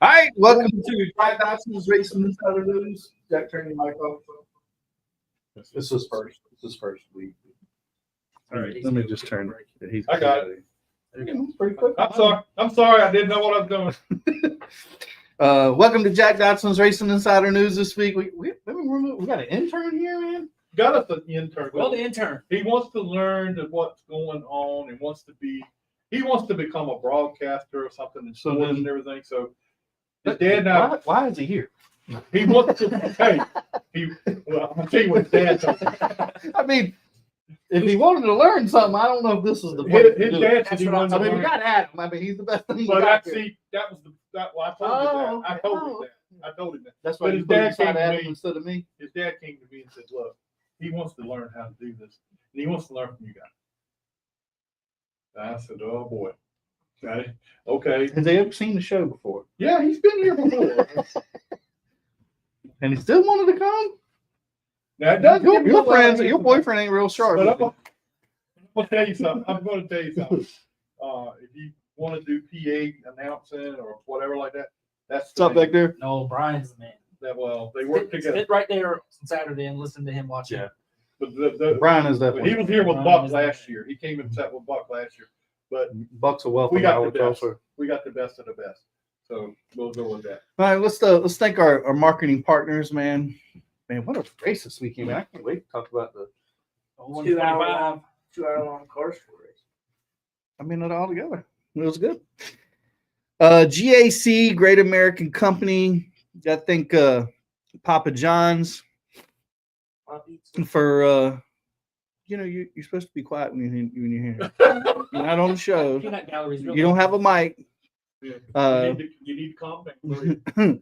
All right, welcome to Dodson'S Racing Insider News. Jack, turn your mic off. This is first. This is first week. All right, let me just turn it. I got it. Pretty quick. I'm sorry. I didn't know what I was doing. Welcome to Jack Dodson'S Racing Insider News this week. We got an intern here, man. Got us an intern. Well, the intern. He wants to learn what's going on and he wants to become a broadcaster or something and sports and everything. So his dad now. Why is he here? He wants to. Hey, well, I'll tell you what his dad told me. I mean, if he wanted to learn something, I don't know if this is the point. His dad said he wanted to I mean, learn. we got Adam. I mean, he's the best thing. But that was that. Well, I told him that. I told him that. I told him that. That's why his dad came to me instead of me. His dad came to me and said, "Look, he wants to learn how to do this, and he wants to learn from you guys." I said, "Oh boy, okay." Has they ever seen the show before? Yeah, he's been here before, and he still wanted to come. Now it does. Your boyfriend ain't real sharp. But I'm gonna tell you something. If you want to do PA announcing or whatever like that, that's what's up back there. No, Brian's the man. They work together. Sit right there on Saturday and listen to him watch it. But Brian is that. He was here with Buck last year. He came and sat with Buck last year. But Buck's a welcome. We got the best. We got the best of the best. So we'll go with that. All right, let's thank our marketing partners, man. Man, what a race this weekend, man. I can't wait to talk about the 2 hour long car race. I mean, it all together. It was good. GAC, Great American Company. I think Papa John's for you're supposed to be quiet when you're here. You're not on the show. You don't have a mic. Yeah. You need to calm down.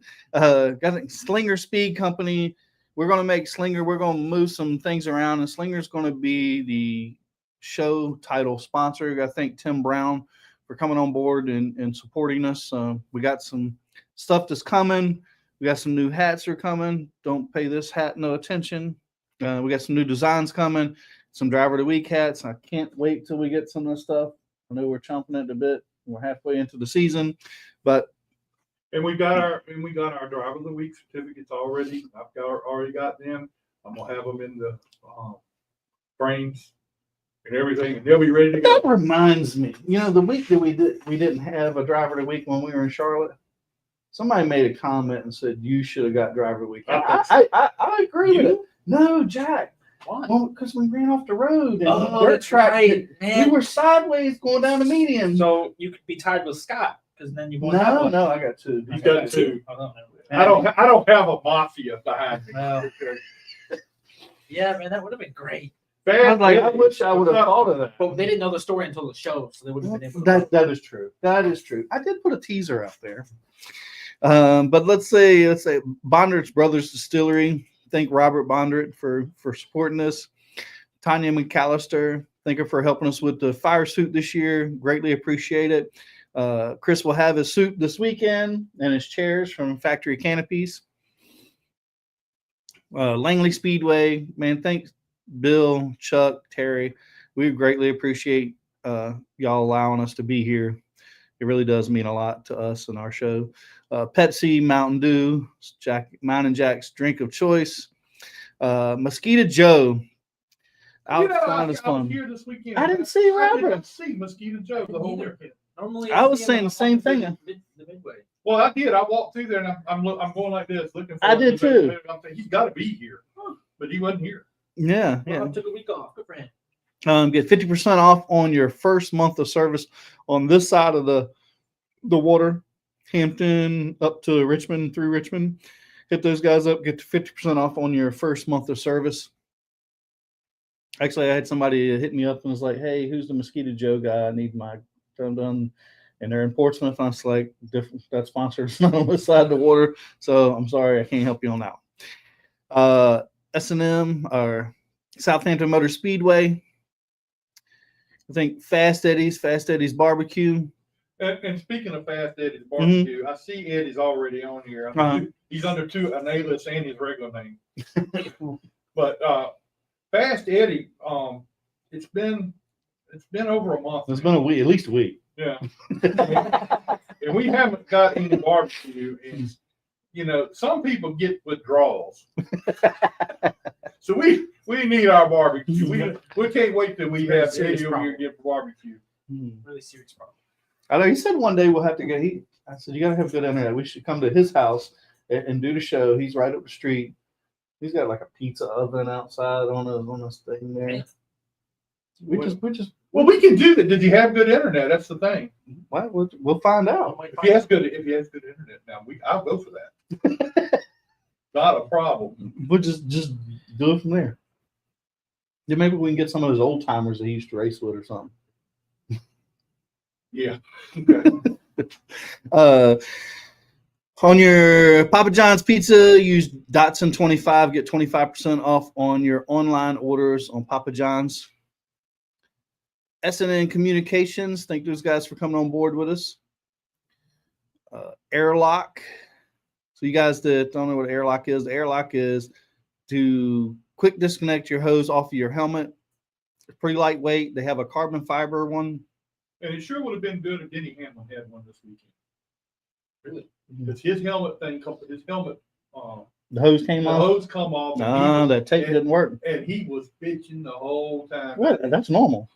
Got Slinger Speed Company. We're going to make Slinger. We're going to move some things around, and Slinger's going to be the show title sponsor. I thank Tim Brown for coming on board and supporting us. We got some stuff that's coming. We got some new hats are coming. Don't pay this hat no attention. We got some new designs coming. Some driver of the week hats. I can't wait till we get some of this stuff. I know we're chomping at the bit. We're halfway into the season, but we got our driver of the week certificates already. Already got them. I'm gonna have them in the frames and everything, and they'll be ready to go. That reminds me, the week that we didn't have a driver of the week when we were in Charlotte. Somebody made a comment and said you should have got driver of the week. I agree with it. No, Jack. Why? Well, because we ran off the road and dirt track. Right, we were sideways going down the median. So you could be tied with Scott because then you won't. No, I got two. You got two. I don't have a mafia behind me. No. Yeah, man, that would have been great. I wish I would have thought of that. But they didn't know the story until the show, so they would have been able to. That is true. That is true. I did put a teaser out there. But let's say Bondert's Brothers Distillery. Thank Robert Bondert for supporting us. Tanya McAllister, thank her for helping us with the fire suit this year. Greatly appreciate it. Chris will have his suit this weekend and his chairs from Factory Canopies. Langley Speedway, man, thanks Bill, Chuck, Terry. We greatly appreciate y'all allowing us to be here. It really does mean a lot to us and our show. Pepsi, Mountain Dew, Mountain Jack's drink of choice. Mosquito Joe. Outside is fun. Here this weekend. I didn't see Robert. I didn't see Mosquito Joe the whole weekend. Normally, I was saying the same thing. The midway. Well, I did. I walked through there and I'm going like this, looking for. I did too. I'm thinking he's got to be here, but he wasn't here. Yeah. I took a week off. Good for him. Get 50% off on your first month of service on this side of the water, Hampton up to Richmond, through Richmond. Hit those guys up. Get 50% off on your first month of service. Actually, I had somebody hit me up and was like, "Hey, who's the Mosquito Joe guy? I need my done." And they're in Portsmouth. I was like, "That sponsor is not on this side of the water, so I'm sorry, I can't help you on that one." S&M or Southampton Motor Speedway. I think Fast Eddie's Barbecue. And speaking of Fast Eddie's Barbecue, I see Eddie's already on here. He's under an alias and his regular name. But Fast Eddie, it's been over a month. It's been a week, at least a week. Yeah. And we haven't got any barbecue. And, you know, some people get withdrawals. So we need our barbecue. We can't wait till we have Eddie over here get barbecue. Really serious problem. I know he said one day we'll have to go. I said, you got to have good internet. We should come to his house and do the show. He's right up the street. He's got like a pizza oven outside on this thing there. We Well, we can do that. Did you have good internet? That's the thing. Well, we'll find out. If he has good internet, now I'll go for that. Not a problem. We'll just do it from there. Yeah, maybe we can get some of those old timers that he used to race with or something. Yeah. Okay. On your Papa John's pizza, use Dotson25, get 25% off on your online orders on Papa John's. SNN Communications, thank those guys for coming on board with us. Airlock. So you guys that don't know what airlock is, the airlock is to quick disconnect your hose off of your helmet. It's pretty lightweight. They have a carbon fiber one. And it sure would have been good if Denny Hamlin had one this weekend. Really? Because his helmet, the hose came off. hose come off. No, that tape didn't work. And he was bitching the whole time. What? That's normal.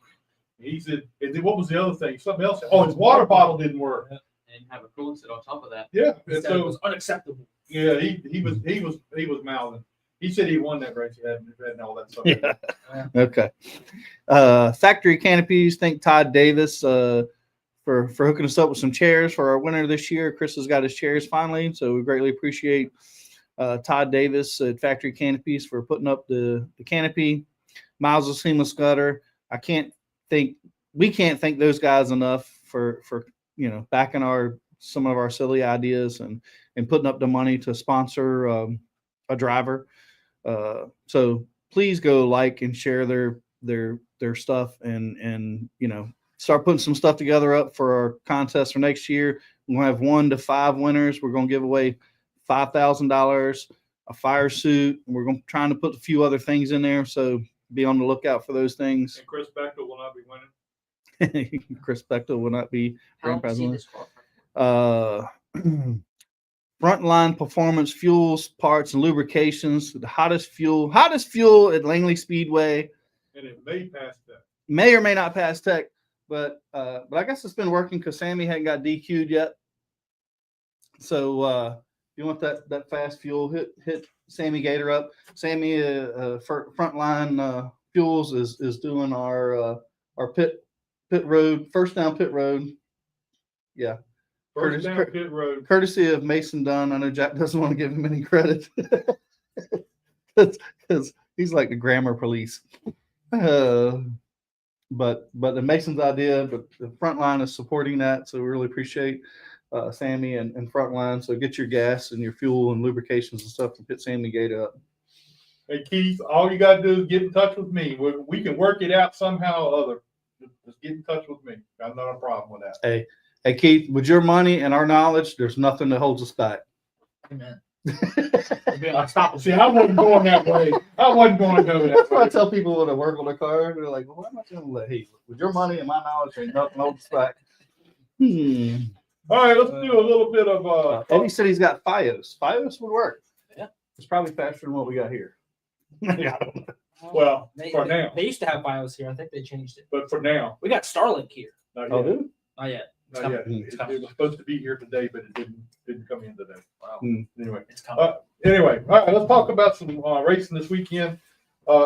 He said, and then what was the other thing? Something else. Oh, his water bottle didn't work. And have a coolant set on top of that. Yeah. He And said it so was unacceptable. yeah, he was mouthing. He said he won that race. He hadn't all that stuff. Yeah. Okay. Factory Canopies, thank Todd Davis for hooking us up with some chairs for our winner this year. Chris has got his chairs finally, so we greatly appreciate Todd Davis at Factory Canopies for putting up the canopy. Miles of Seamless Gutter. We can't thank those guys enough for backing some of our silly ideas and putting up the money to sponsor a driver. So please go like and share their stuff and start putting some stuff together up for our contest for next year. We're going to have 1 to 5 winners. We're going to give away $5,000, a fire suit. And we're trying to put a few other things in there. So be on the lookout for those things. And Chris Bechtel will not be winning. Chris Bechtel will not be grand How president. disqualified? Frontline Performance Fuels, Parts, and Lubrications. The hottest fuel at Langley Speedway. And it may pass that. May or may not pass tech, but I guess it's been working because Sammy hadn't got DQ'd yet. So if you want that fast fuel, hit Sammy Gator up. Sammy Frontline Fuels is doing our pit road, first down pit road. Yeah. First down pit road. Courtesy of Mason Dunn. I know Jack doesn't want to give him any credit because he's like the grammar police. But the Mason's idea, but the Frontline is supporting that. So we really appreciate Sammy and Frontline. So get your gas and your fuel and lubrications and stuff to hit Sammy Gate up. Hey, Keith, all you got to do is get in touch with me. We can work it out somehow or other. Just get in touch with me. I've not a problem with that. Hey, Keith, with your money and our knowledge, there's nothing that holds us back. Amen. See, I wasn't going that way. I wasn't going to go that That's why I way. tell people when I work on a car, they're like, well, why am I going to let, hey, with your money and my knowledge, ain't nothing holds us back. All right, let's do a little bit of Eddie said he's got FiOS. FiOS would work. Yeah. It's probably faster than what we got here. Yeah, I don't know. well, They, for they, now. they used to have BIOS here. I think they changed it. But for now. We got Starlink here. Not Oh, yet. dude. Not yet. It's Not coming. yet. It was supposed to be here today, but it didn't come in today. Wow. Anyway. It's coming. Anyway, all right, let's talk about some racing this weekend.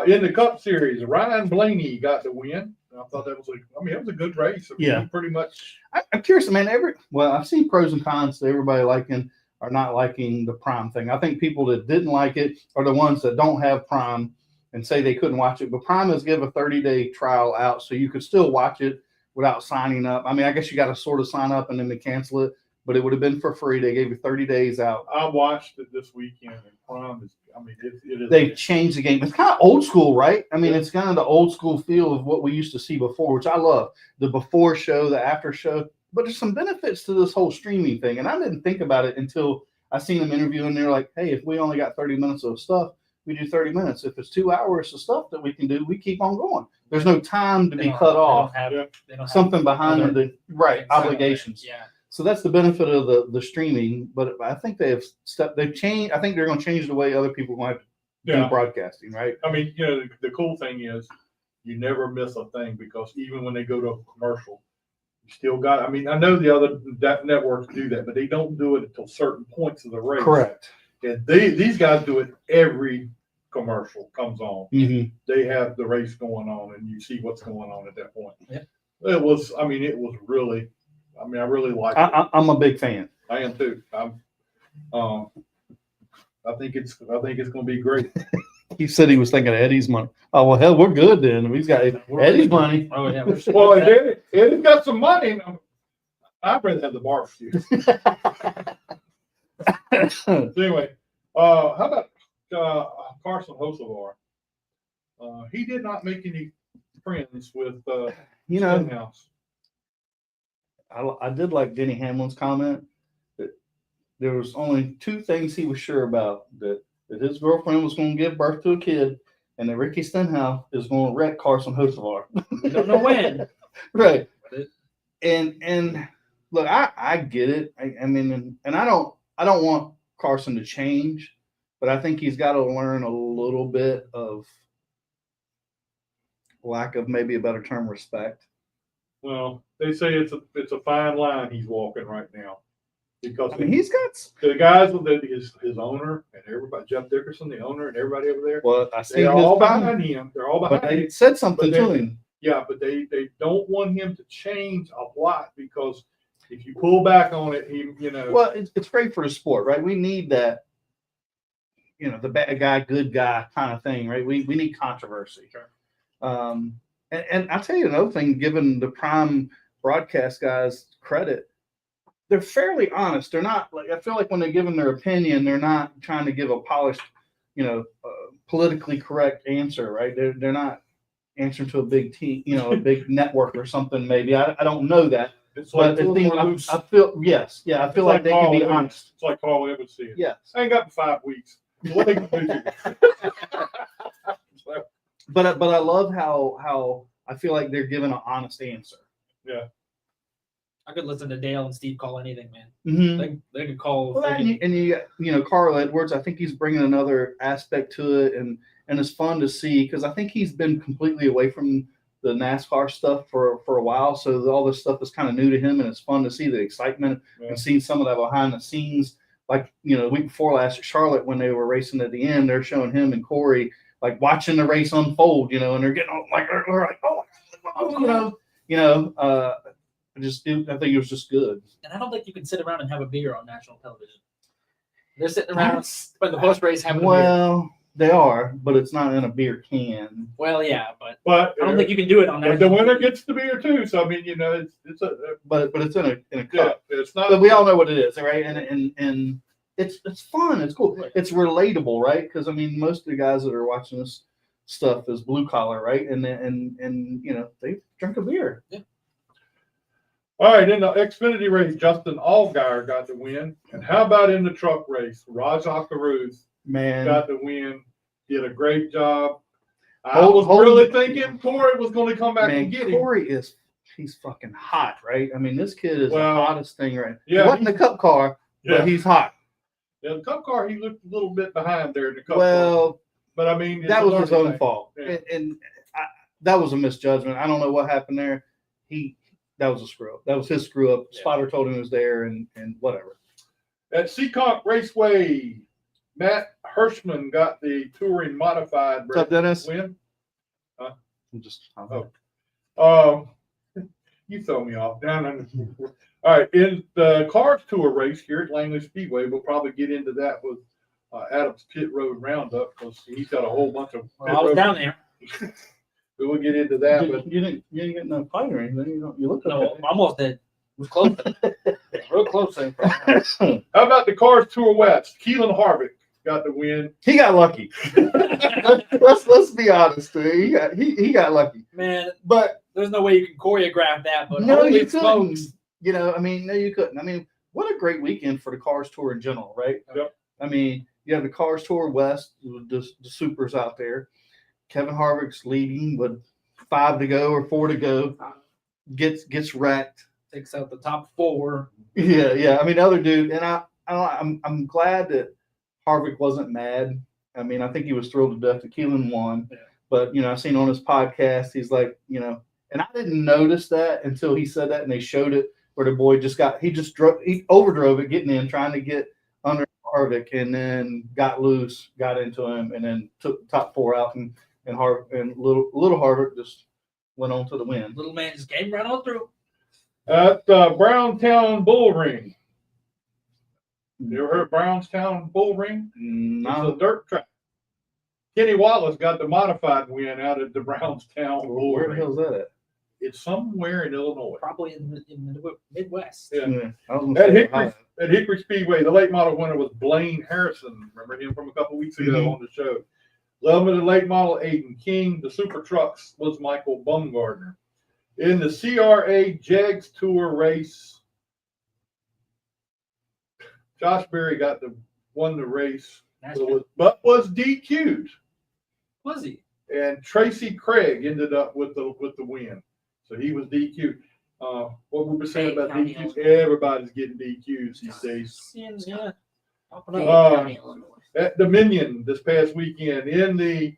In the Cup Series, Ryan Blaney got the win. I thought that was it was a good race. I mean, Yeah. he pretty much. I'm curious, man. I've seen pros and cons to everybody liking or not liking the Prime thing. I think people that didn't like it are the ones that don't have Prime and say they couldn't watch it. But Prime is give a 30-day trial out, so you could still watch it without signing up. I mean, I guess you got to sort of sign up and then they cancel it, but it would have been for free. They gave you 30 days out. I watched it this weekend, and Prime is. I mean, it is. They changed the game. It's kind of old school, right? I mean, it's kind of the old school feel of what we used to see before, which I love. The before show, the after show. But there's some benefits to this whole streaming thing. And I didn't think about it until I seen them interview, and they're like, hey, if we only got 30 minutes of stuff, we do 30 minutes. If it's 2 hours of stuff that we can do, we keep on going. There's no time to be cut off. They don't have Something behind the right Exactly. obligations. Yeah. So that's the benefit of the streaming. But I think they've changed. I think they're going to change the way other people might do broadcasting, right? I mean, you know, the cool thing is you never miss a thing because even when they go to a commercial, you still got. I mean, I know the other networks do that, but they don't do it until certain points of the race. Correct. And these guys do it every commercial comes on. Mm-hmm. They have the race going on, and you see what's going on at that point. Yeah. It was really. I mean, I really like it. I'm a big fan. I am too. I think it's going to be great. He said he was thinking of Eddie's money. Oh well, hell, we're good then. He's got Eddie's money. Oh yeah. Well, Eddie's got some money. I'd rather have the barbecue. So anyway, how about Carson Hocevar? He did not make any friends with Stenhouse. I did like Denny Hamlin's comment that there was only two things he was sure about: that his girlfriend was going to give birth to a kid, and that Ricky Stenhouse is going to wreck Carson Hocevar. We don't know when. Right. And look, I get it. I mean, and I don't want Carson to change, but I think he's got to learn a little bit of lack of, maybe a better term, respect. Well, they say it's a fine line he's walking right now, because I mean, he's got the guys with his owner and everybody, Jeff Dickerson, the owner, and everybody over there. well, I see They're his all comment, behind him. They're all but behind they him. said something But to him. Yeah, but they don't want him to change a lot, because if you pull back on it, Well, it's great for the sport, right? We need that, the bad guy, good guy kind of thing, right? We need controversy. Sure. And I'll tell you another thing, given the prime broadcast guys credit, they're fairly honest. They're not like, I feel like when they're giving their opinion, they're not trying to give a polished, politically correct answer, right? They're not answering to a big team, a big network or something. Maybe I don't know that, it's like but a little more loose. I feel I feel like they can be honest. It's like Carl Evans said. Yes, I ain't got 5 weeks. What they can do? but I love how I feel like they're giving an honest answer. Yeah. I could listen to Dale and Steve call anything, man. Mm-hmm. They could call. Well, and you got, Carl Edwards. I think he's bringing another aspect to it, and it's fun to see, because I think he's been completely away from the NASCAR stuff for a while. So all this stuff is kind of new to him, and it's fun to see the excitement and see some of that behind the scenes. Like, the week before last at Charlotte, when they were racing at the end, they're showing him and Corey like watching the race unfold, and they're getting all, like, they're like, I think it was just good. And I don't think you can sit around and have a beer on national television. They're sitting around when the post race having a beer. Well, they are, but it's not in a beer can. Well, yeah, but I don't think you can do it on that. The winner gets the beer too. So I mean, it's but it's in a cup. Yeah, it's not. But we all know what it is, right? And it's fun. It's cool. It's relatable, right? Because I mean, most of the guys that are watching this stuff is blue collar, right? And they drink a beer. Yeah. All right, in the Xfinity race, Justin Allgaier got the win. And how about in the truck race? Rajah Caruth got the win. Did a great job. I was really thinking Corey was going to come back and get him. Corey he's fucking hot, right? I mean, this kid is the hottest thing, right? Yeah, he wasn't the cup car, but he's hot. Yeah, the cup car, he looked a little bit behind there in the cup car. But I mean, that was his own fault. Yeah. And that was a misjudgment. I don't know what happened there. That was a screw up. That was his screw up. Spotter told him he was there, and whatever. At Seekonk Raceway, Matt Hirschman got the touring modified What's up, Dennis? win. I'm just. You throw me off. All right, in the Cars Tour race here at Langley Speedway, we'll probably get into that with Adam's Pit Road Roundup, because he's got a whole bunch of. Well, I was down there. We'll get into that. But you didn't get no fight or anything. You looked no, almost did. It was close. Real close. How about the Cars Tour West? Keelan Harvick got the win. He got lucky. let's be honest. He got lucky. Man, but there's no way you can choreograph that. But no, you couldn't. couldn't. No, you couldn't. I mean, what a great weekend for the Cars Tour in general, right? Yep. I mean, you have the Cars Tour West, the supers out there. Kevin Harvick's leading with 5 to go or 4 to go, gets wrecked. takes out the top 4. Yeah. I mean, the other dude, and I'm glad that Harvick wasn't mad. I mean, I think he was thrilled to death that Keelan won. Yeah. But, I seen on his podcast, he's like, and I didn't notice that until he said that and they showed it where the boy he overdrove it getting in, trying to get under Harvick, and then got loose, got into him, and then took the top 4 out, and little Harvick just went on to the win. Little man just came right on through. At Brownstown Bull Ring. You ever heard of Brownstown Bull Ring? No. It's a dirt track. Kenny Wallace got the modified win out at the Brownstown Bull Where the Ring. hell's that at? It's somewhere in Illinois. Probably in the Midwest. Yeah. I was gonna say At Hickory Speedway, the late model winner was Blaine Harrison. Remember him from a couple weeks ago on the show. Limited late model, Aiden King. The Super Trucks was Michael Bumgardner. In the CRA Jegs Tour race, Josh Berry won the race, but was DQ'd. Was he? And Tracy Craig ended up with the win. So he was DQ'd. What we were saying about DQs, everybody's getting DQs these days. Yeah. At Dominion this past weekend, in the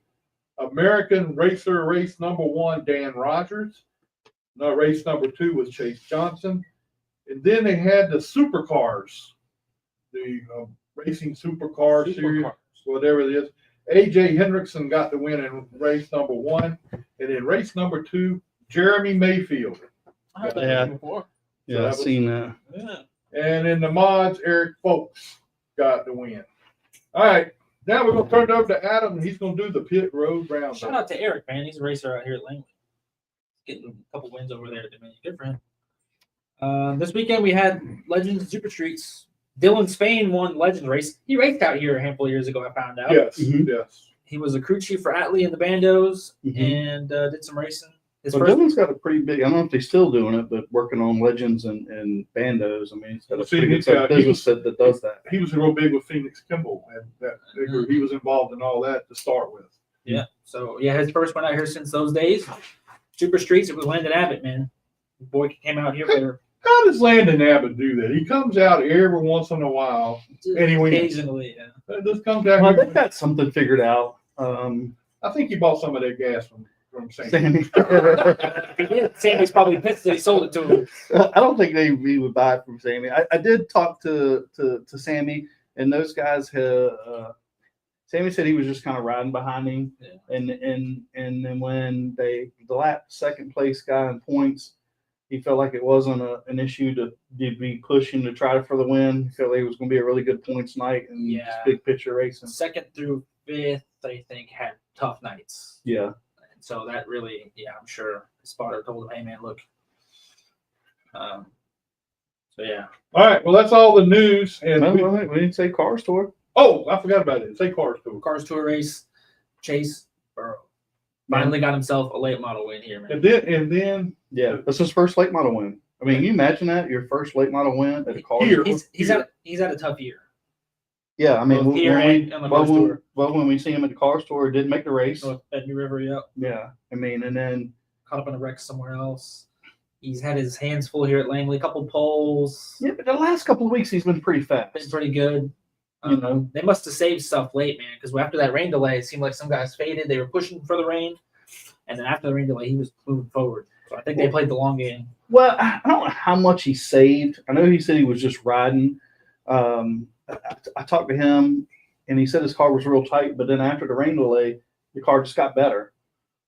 American Racer race number 1, Dan Rogers. Race number 2 was Chase Johnson. And then they had the supercars, the racing supercar series, whatever it is. AJ Hendrickson got the win in race number 1. And in race number 2, Jeremy Mayfield. Yeah, I've seen that. Yeah. And in the mods, Eric Folks got the win. All right. Now we're going to turn it over to Adam, and he's going to do the pit road roundup. Shout out to Eric, man. He's a racer out here at Langley. Getting a couple wins over there at Dominion. Good for him. This weekend we had Legends and Super Streets. Dylan Spain won Legends race. He raced out here a handful of years ago, I found out. Yes, yes. He was a crew chief for Atlee and the Bandos and did some racing. Dylan's got a pretty big, I don't know if they're still doing it, but working on Legends and Bandos. I mean, he's got a pretty good business that does that. He was real big with Phoenix Kimball, and he was involved in all that to start with. Yeah. So, his first one out here since those days. Super Streets, it was Landon Abbott, man. The boy came out here for. How does Landon Abbott do that? He comes out every once in a while, and he wins. Occasionally, yeah. Just comes out. Well, they've got something figured out. I think he bought some of that gas from Sammy. Sammy's probably pissed that he sold it to him. I don't think he would buy it from Sammy. I did talk to Sammy, and those guys have. Sammy said he was just kind of riding behind him, and then when the second place guy in points, he felt like it wasn't an issue to be pushing to try for the win. He felt like it was going to be a really good points night and just big picture racing. 2nd through 5th, I think, had tough nights. Yeah. And so that really, I'm sure the spotter told him, hey, man, look. So, yeah. All right. Well, that's all the news. And we didn't say Cars Tour. Oh, I forgot about it. Say Cars Tour. Cars Tour race. Chase Burrow finally got himself a late model win here, man. And then that's his first late model win. I mean, can you imagine that? Your first late model win at a Cars Tour? He's had a tough year. Yeah, I mean, when we see him at the Cars Tour, didn't make the race. At New River, Yeah, I mean, and then caught up in a wreck somewhere else. He's had his hands full here at Langley, a couple poles. Yeah, but the last couple of weeks he's been pretty fast. Been pretty good. They must have saved stuff late, man, because after that rain delay, it seemed like some guys faded. They were pushing for the rain, and then after the rain delay, he was moving forward. So I think they played the long game. Well, I don't know how much he saved. I know he said he was just riding. I talked to him, and he said his car was real tight, but then after the rain delay, the car just got better.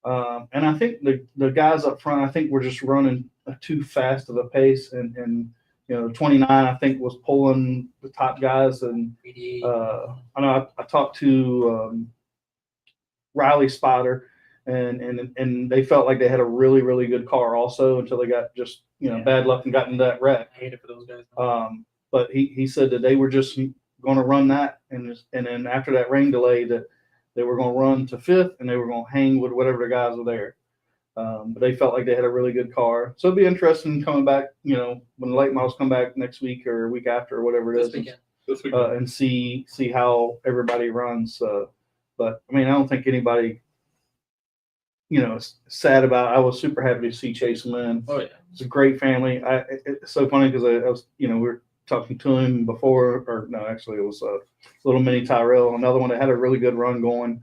And I think the guys up front, I think were just running too fast of a pace, and 29, I think, was pulling the top guys. And I know I talked to Riley Spotter, and they felt like they had a really, really good car also until they got just bad luck and got into that wreck. I hate it for those guys. But he said that they were just going to run that, and then after that rain delay, that they were going to run to 5th, and they were going to hang with whatever the guys were there. But they felt like they had a really good car. So it'd be interesting coming back, when the late models come back next week or week after or whatever it is, this weekend. And see how everybody runs. But I mean, I don't think anybody sad about. I was super happy to see Chase win. Oh yeah. It's a great family. It's so funny because I was, we were talking to him before, or no, actually it was little mini Tyrell, another one that had a really good run going.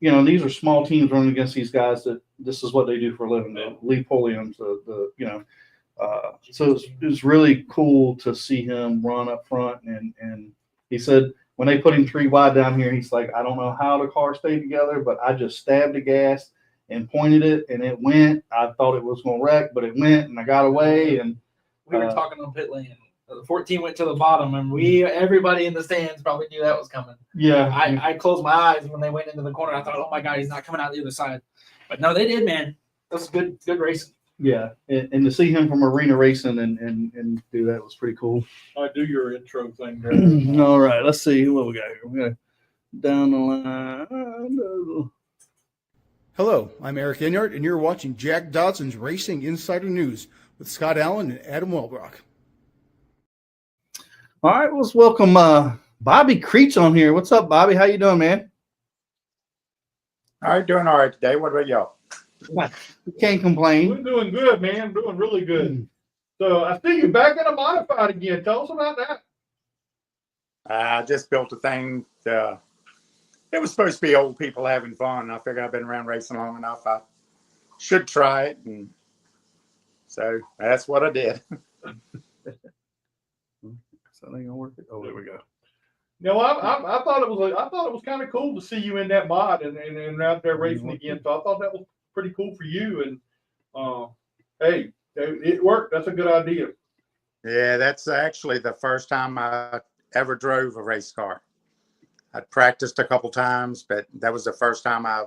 These are small teams running against these guys that this is what they do for a living. The Lee Pulliams, so it's really cool to see him run up front. And he said when they put him 3 wide down here, he's like, I don't know how the car stayed together, but I just stabbed the gas and pointed it, and it went. I thought it was going to wreck, but it went, and I got away. And we were talking on pit lane. The 14 went to the bottom, and everybody in the stands probably knew that was coming. Yeah, I closed my eyes when they went into the corner. I thought, oh my God, he's not coming out the other side. But no, they did, man. That was good racing. Yeah, and to see him from arena racing and do that was pretty cool. I do your intro thing there. All right, let's see what we got here. We got down the line. Hello, I'm Eric Enyart, and you're watching Jack Dodson's Racing Insider News with Scott Allen and Adam Welbrock. All right, let's welcome Bobby CREECH on here. What's up, Bobby? How you doing, man? All right, doing all right today. What about y'all? We can't complain. We're doing good, man. Doing really good. So I see you back in a modified again. Tell us about that. I just built a thing. It was supposed to be old people having fun. I figured I've been around racing long enough. I should try it, and so that's what I did. So they gonna work it. Oh, there we go. I thought it was kind of cool to see you in that mod and out there racing again. So I thought that was pretty cool for you. And hey, it worked. That's a good idea. Yeah, that's actually the first time I ever drove a race car. I'd practiced a couple times, but that was the first time I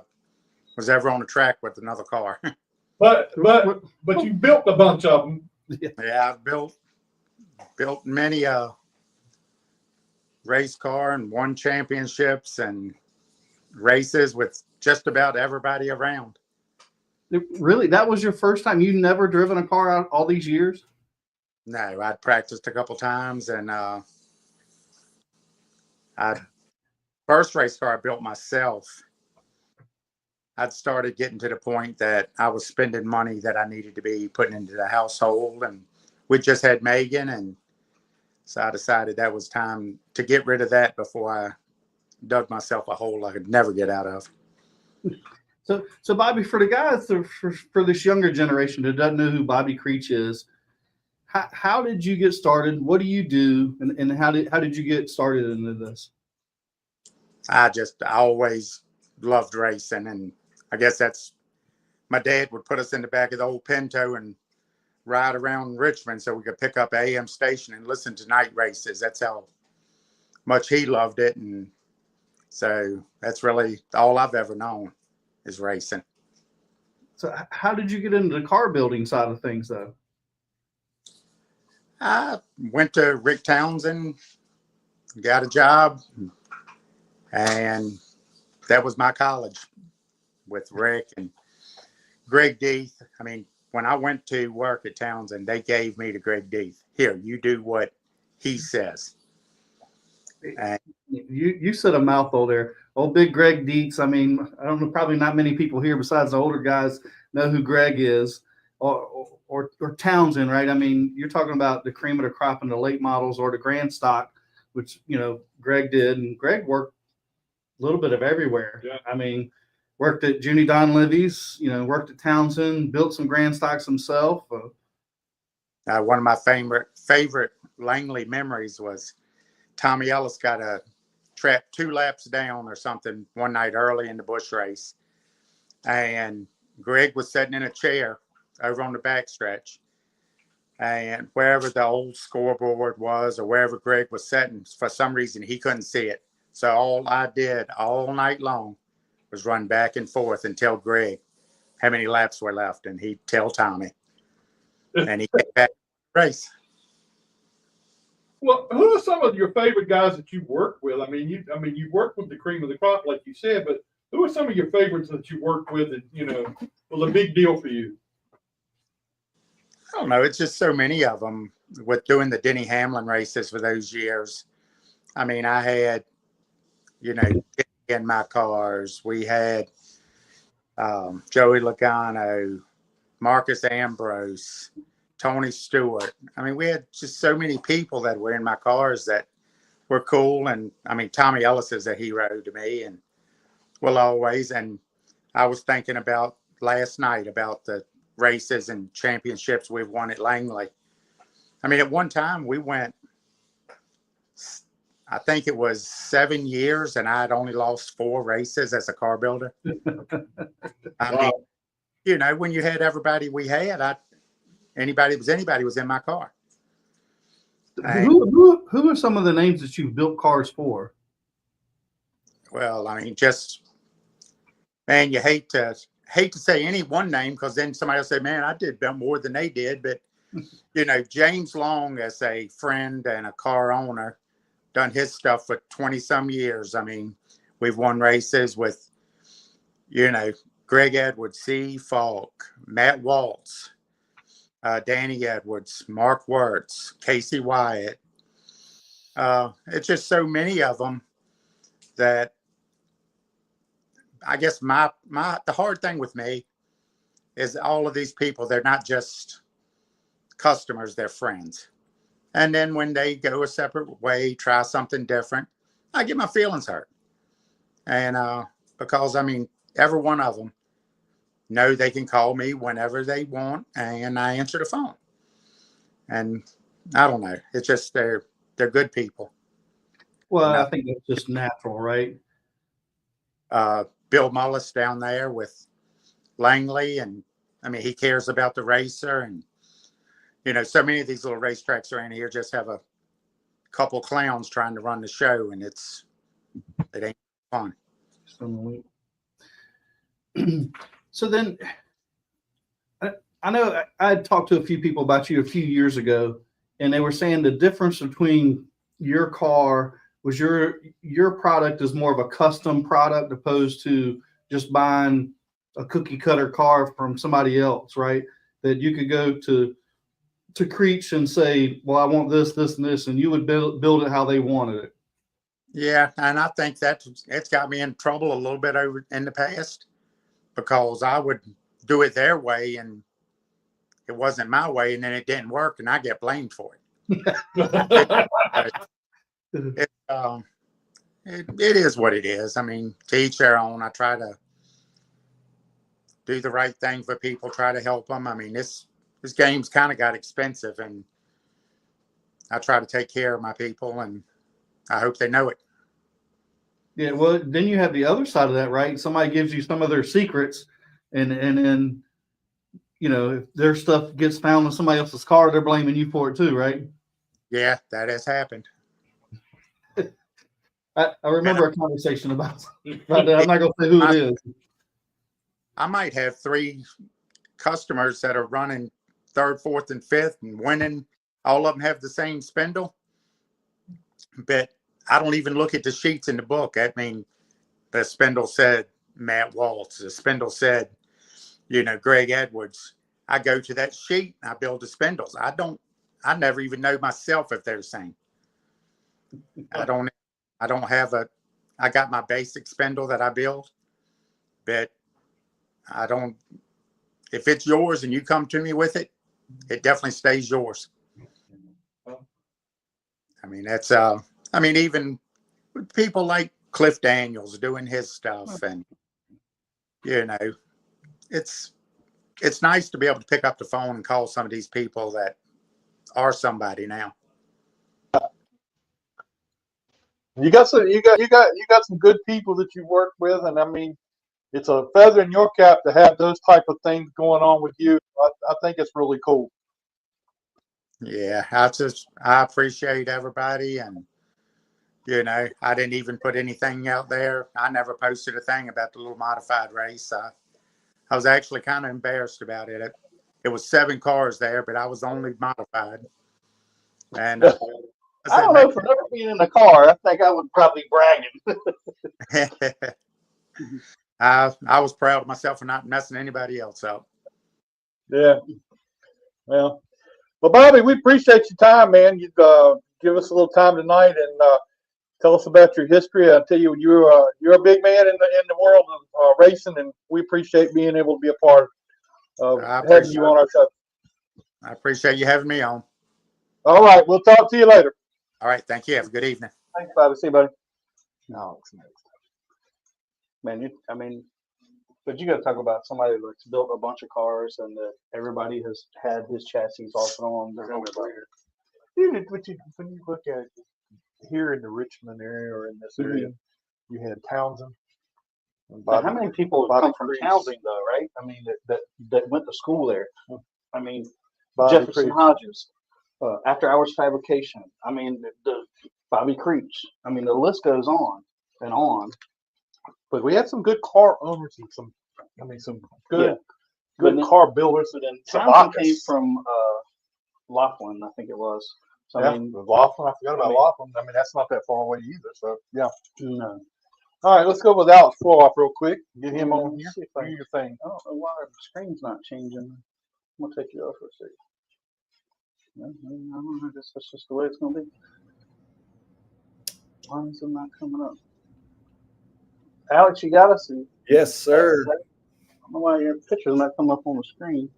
was ever on a track with another car. But you built a bunch of them. Yeah, I've built many race car and won championships and races with just about everybody around. Really, that was your first time? You never driven a car out all these years? No, I'd practiced a couple times, and first race car I built myself. I'd started getting to the point that I was spending money that I needed to be putting into the household, and we just had Megan, and so I decided that was time to get rid of that before I dug myself a hole I could never get out of. So Bobby, for the guys, for this younger generation that doesn't know who Bobby CREECH is, how did you get started? What do you do, and how did you get started into this? I always loved racing, and I guess that's my dad would put us in the back of the old Pinto and ride around Richmond so we could pick up an AM station and listen to night races. That's how much he loved it, and so that's really all I've ever known is racing. So how did you get into the car building side of things, though? I went to Rick Townsend, got a job, and that was my college with Rick and Greg Deeth. I mean, when I went to work at Townsend, they gave me to Greg Deeth. Here, you do what he says. And You said a mouthful there. Old big Greg Deets. I mean, I don't know, probably not many people here besides the older guys know who Greg is, or Townsend, right? I mean, you're talking about the cream of the crop in the late models or the grand stock, which, Greg did. And Greg worked a little bit of everywhere. Yeah. I mean, worked at Junie Donlevy's, worked at Townsend, built some grand stocks himself. one of my favorite Langley memories was Tommy Ellis got a trap 2 laps down or something one night early in the Busch race. And Greg was sitting in a chair over on the backstretch. And wherever the old scoreboard was or wherever Greg was sitting, for some reason, he couldn't see it. So all I did all night long was run back and forth and tell Greg how many laps were left. And he'd tell Tommy. And he came back to the race. Well, who are some of your favorite guys that you've worked with? I mean, you've worked with the cream of the crop, like you said, but who are some of your favorites that you worked with that, was a big deal for you? I don't know. It's just so many of them with doing the Denny Hamlin races for those years. I mean, I had, in my cars, we had Joey Logano, Marcus Ambrose, Tony Stewart. I mean, we had just so many people that were in my cars that were cool. And I mean, Tommy Ellis is a hero to me and will always. And I was thinking about last night about the races and championships we've won at Langley. I mean, at one time we went, I think it was 7 years, and I had only lost 4 races as a car builder. I mean, you know, when you had everybody we had, anybody was in my car. Who are some of the names that you've built cars for? Well, I mean, just, man, you hate to say any one name, because then somebody will say, man, I did more than they did. But, you know, James Long, as a friend and a car owner, done his stuff for 20 some years. I mean, we've won races with, you know, Greg Edwards, C. Falk, Matt Waltz, Danny Edwards, Mark Wirtz, Casey Wyatt. It's just so many of them that I guess the hard thing with me is all of these people, they're not just customers, they're friends. And then when they go a separate way, try something different, I get my feelings hurt. And because, I mean, every one of them know they can call me whenever they want, and I answer the phone. And I don't know. It's just they're good people. Well, I think that's just natural, right? Bill Mullis down there with Langley, and I mean, he cares about the racer. And, you know, so many of these little racetracks around here just have a couple clowns trying to run the show, and it ain't fun. So then, I know I had talked to a few people about you a few years ago, and they were saying the difference between your car was your product is more of a custom product opposed to just buying a cookie cutter car from somebody else, right? That you could go to CREECH and say, well, I want this, this, and this, and you would build it how they wanted it. Yeah, and I think it's got me in trouble a little bit over in the past, because I would do it their way and it wasn't my way, and then it didn't work and I get blamed for it. It is what it is. I mean, to each their own. I try to do the right thing for people, try to help them. I mean, this game's kind of got expensive, and I try to take care of my people, and I hope they know it. Yeah, well, then you have the other side of that, right? Somebody gives you some of their secrets, and then, you know, if their stuff gets found in somebody else's car, they're blaming you for it too, right? Yeah, that has happened. I remember a conversation about that. I'm not going to say who it is. I might have 3 customers that are running 3rd, 4th, and 5th and winning. All of them have the same spindle, but I don't even look at the sheets in the book. I mean, the spindle said Matt Waltz. The spindle said, you know, Greg Edwards. I go to that sheet and I build the spindles. I never even know myself if they're the same. I got my basic spindle that I build, but if it's yours and you come to me with it, it definitely stays yours. I mean, that's, even with people like Cliff Daniels doing his stuff, and, you know, it's nice to be able to pick up the phone and call some of these people that are somebody now. You got some good people that you work with, and I mean, it's a feather in your cap to have those type of things going on with you. I think it's really cool. Yeah, I appreciate everybody, and, you know, I didn't even put anything out there. I never posted a thing about the little modified race. I was actually kind of embarrassed about it. It was 7 cars there, but I was only modified. And I don't know, for never being in a car, I think I would probably bragging. I was proud of myself for not messing anybody else up. Yeah. Well, Bobby, we appreciate your time, man. You've give us a little time tonight, and Tell us about your history. I tell you, you're a big man in the world of racing, and we appreciate being able to be a part of having you on our show. I appreciate you having me on. All right, we'll talk to you later. All right, thank you. Have a good evening. Thanks, Bobby. See you, buddy. No, it's next. Man, but you got to talk about somebody that's built a bunch of cars and that everybody has had his chassis off and on. When you look at it here in the Richmond area or in this area, you had Townsend. And How many people have come from Townsend, though, right? I mean, that went to school there. I mean, Jefferson Hodges, After Hours Fabrication. I mean, the Bobby CREECH. I mean, the list goes on and on. But we had some good car owners and some good car builders. But then Townsend came from Laughlin, I think it was. So, yeah, I mean, Laughlin. I forgot about Laughlin. I mean, that's not that far away either. So, yeah. no. All right, let's go with Alex FLOROFF real quick. Get him on here. Do your thing. I don't know why the screen's not changing. I'm going to take you off for a second. I don't know. I guess that's just the way it's going to be. Why is it not coming up? Alex, you got us? Yes, sir. I don't know why your picture's not coming up on the screen.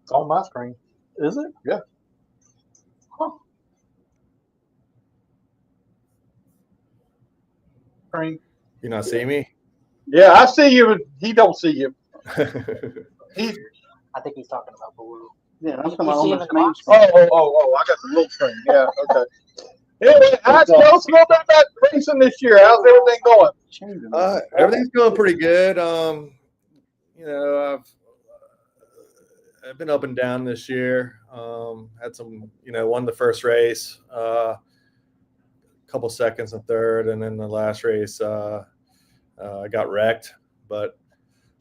It's on my screen. Is it? Yeah. Huh. Screen. You not see me? Yeah, I see you, but he don't see you. I think he's talking about below. Yeah, I'm You coming see on him the in the screen. box? Oh, I got the little screen. Yeah, okay. Anyway, Alex, tell us a little bit about racing this year. How's everything going? Everything's going pretty good. You know, I've been up and down this year. Had some, won the first race, couple seconds in third, and then the last race I got wrecked. But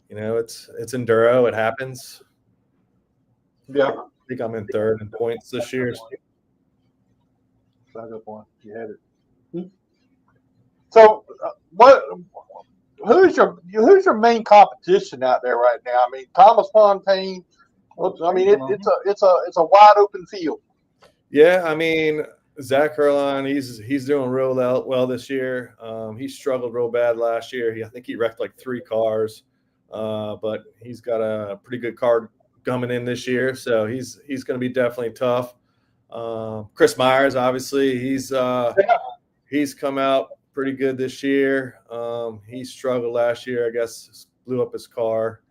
it's enduro. It happens. Yeah. I think I'm in third in points this year. Back up one. You had it. So, who's your main competition out there right now? I mean, Thomas Fontaine. I mean, it's a wide open field. Yeah, I mean, Zach Herline, he's doing real well this year. He struggled real bad last year. I think he wrecked like 3 cars, but he's got a pretty good car coming in this year, so he's going to be definitely tough. Chris Myers, obviously, he's come out pretty good this year. He struggled last year, I guess, blew up his car.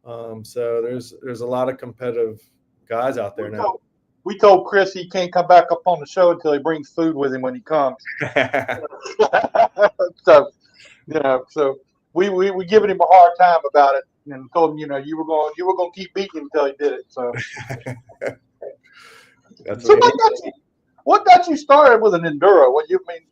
So there's a lot of competitive guys out there now. We told Chris he can't come back up on the show until he brings food with him when he comes. So we giving him a hard time about it and told him, you were going to keep beating him until he did it. So. So what got you started with an enduro?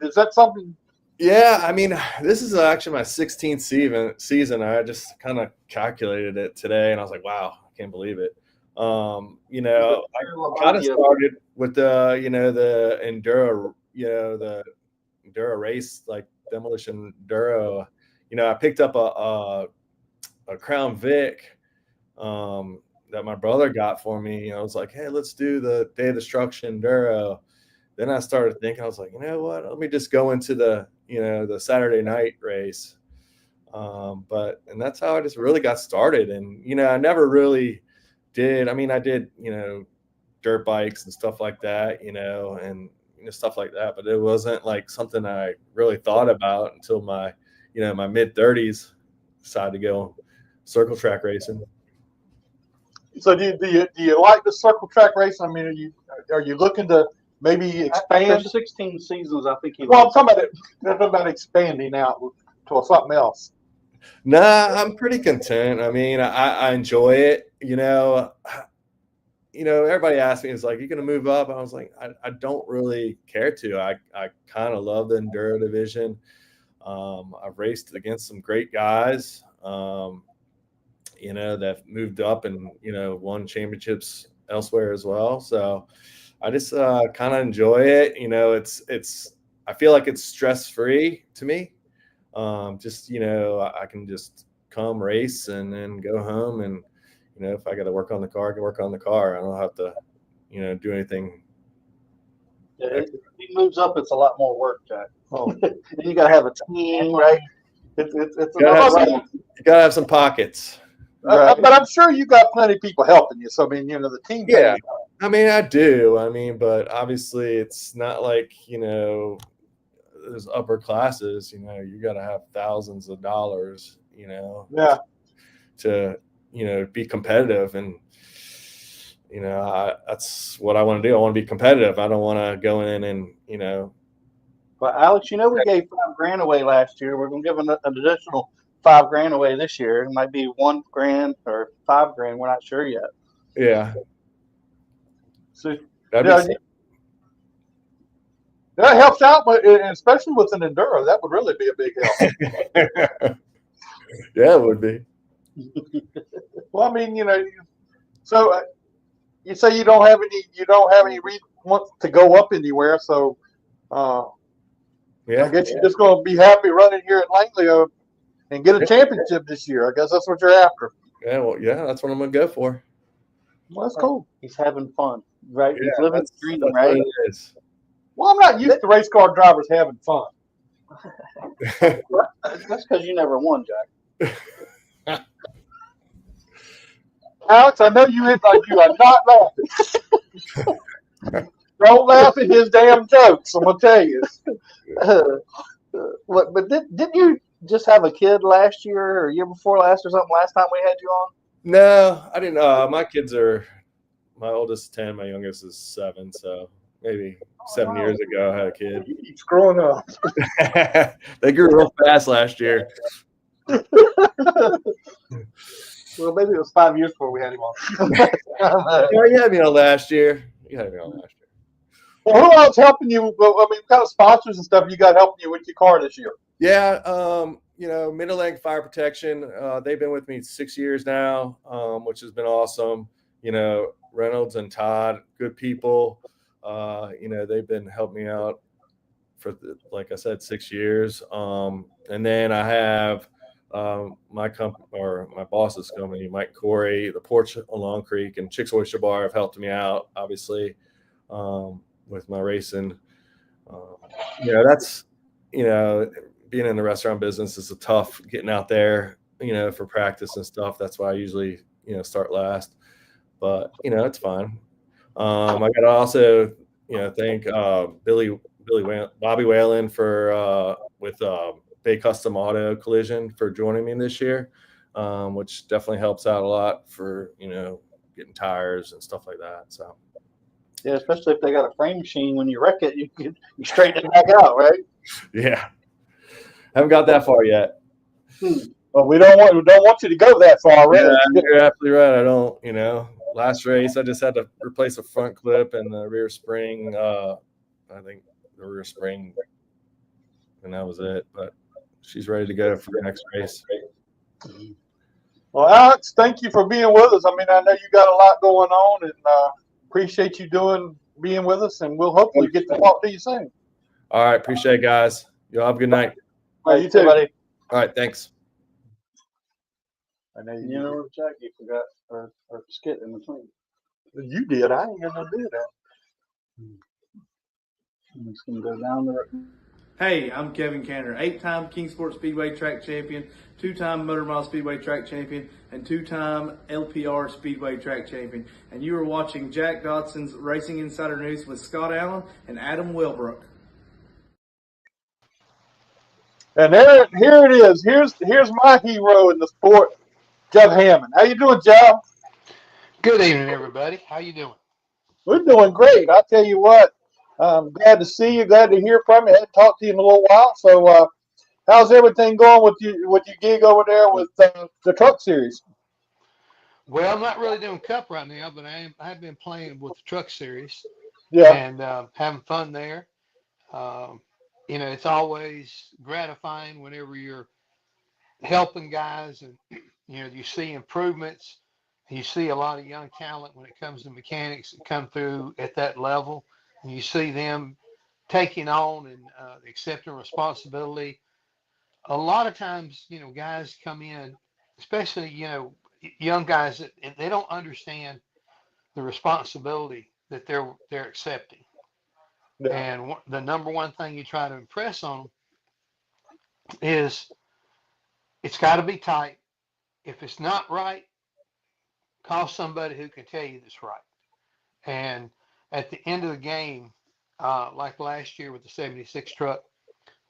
Is that something? Yeah, I mean, this is actually my 16th season. I just kind of calculated it today, and I was like, wow, I can't believe it. I kind of started with the enduro, the enduro race, like Demolition Enduro. I picked up a Crown Vic that my brother got for me. I was like, hey, let's do the Day of Destruction Enduro. Then I started thinking, I was like, you know what? Let me just go into the Saturday night race. And that's how I just really got started. And, I never really did. I mean, I did, dirt bikes and stuff like that, and stuff like that. But it wasn't like something I really thought about until my mid 30s, decided to go circle track racing. So do you like the circle track racing? I mean, are you looking to maybe expand? After 16 seasons, I think I'm talking about expanding out to something else. Nah, I'm pretty content. I mean, I enjoy it. Everybody asks me, it's like, you going to move up? And I was like, I don't really care to. I kind of love the enduro division. I've raced against some great guys, that moved up and, won championships elsewhere as well. So I just kind of enjoy it. I feel like it's stress-free to me. I can just come race and then go home. And, if I got to work on the car, I can work on the car. I don't have to, do anything He moves up, it's a lot more work, Jack. Oh. Then you got to have a team, right? It's You gotta, another have level. you gotta have some pockets. But I'm sure you got plenty of people helping you. So I mean, the team. Yeah. I mean, I do. I mean, but obviously it's not like, there's upper classes, you got to have thousands of dollars, Yeah. to, be competitive. And, that's what I want to do. I want to be competitive. I don't want to go in and, But Alex, we gave $5,000 away last year. We're going to give an additional $5,000 away this year. It might be $1,000 or $5,000. We're not sure yet. yeah. So That helps out, but especially with an Enduro, that would really be a big help. Yeah, it would be. Well, I mean, so you say you don't have any reason to go up anywhere. So, Yeah. I guess you're just going to be happy running here at Langley and get a championship this year. I guess that's what you're after. Yeah. Well, yeah, that's what I'm going to go for. Well, that's cool. he's having fun, right? Yeah, He's living that's, the dream, that's right? what it is. Well, I'm not used to race car drivers having fun. That's because you never won, Jack. Alex, I know you are not laughing. Don't laugh at his damn jokes. I'm gonna tell you. But didn't you just have a kid last year or year before last or something? Last time we had you on. No, I didn't. My oldest is 10, my youngest is 7. So maybe 7 years ago, I had a kid. He's growing up. They grew real fast last year. Well, maybe it was 5 years before we had him on. Yeah, you had me on last year. Well, who else helping you? I mean, what kind of sponsors and stuff you got helping you with your car this year? Yeah, Mid-Atlantic Fire Protection. They've been with me 6 years now, which has been awesome. Reynolds and Todd, good people. They've been helping me out for, like I said, 6 years. And then I have my company, or my boss's company, Mike Corey, the Porch along Creek, and Chick's Oyster Bar have helped me out, obviously, with my racing. That's, being in the restaurant business is a tough getting out there, for practice and stuff. That's why I usually, start last. But, it's fine. I got to also, thank Bobby Whalen for with Bay Custom Auto Collision for joining me this year, which definitely helps out a lot for, getting tires and stuff like that. So. Yeah, especially if they got a frame machine. When you wreck it, you straighten it back out, right? Yeah, haven't got that far yet. Well, we don't want you to go that far, really. Yeah, you're absolutely right. I don't. Last race, I just had to replace a front clip and the rear spring. I think the rear spring, and that was it. But she's ready to go for the next race. Well, Alex, thank you for being with us. I mean, I know you got a lot going on, and appreciate you being with us, and we'll hopefully get to talk to you soon. All right, appreciate it, guys. Y'all have a good night. All right, you too, buddy. All right, thanks. I know Jack, you forgot or skit in between. you did. I ain't gonna do that. I'm just gonna go down the. Hey, I'm Kevin Cantor, 8-time Kingsport Speedway track champion, 2-time Motor Mile Speedway track champion, and 2-time LPR Speedway track champion. And you are watching Jack Dodson'S Racing Insider News with Scott Allen and Adam Wilbrook. And here it is. Here's my hero in the sport, Jeff Hammond. How you doing, Jeff? Good evening, everybody. How you doing? We're doing great. I tell you what, I'm glad to see you. Glad to hear from you. I haven't talked to you in a little while. So, how's everything going with your gig over there with the Truck Series? Well, I'm not really doing Cup right now, but I have been playing with the Truck Series. Yeah. And having fun there. It's always gratifying whenever you're helping guys and you see improvements. You see a lot of young talent when it comes to mechanics that come through at that level, and you see them taking on and accepting responsibility. A lot of times, guys come in, especially young guys, that they don't understand the responsibility that they're accepting. Yeah. And the number one thing you try to impress on them is it's got to be tight. If it's not right, call somebody who can tell you it's right. And at the end of the game, like last year with the 76 truck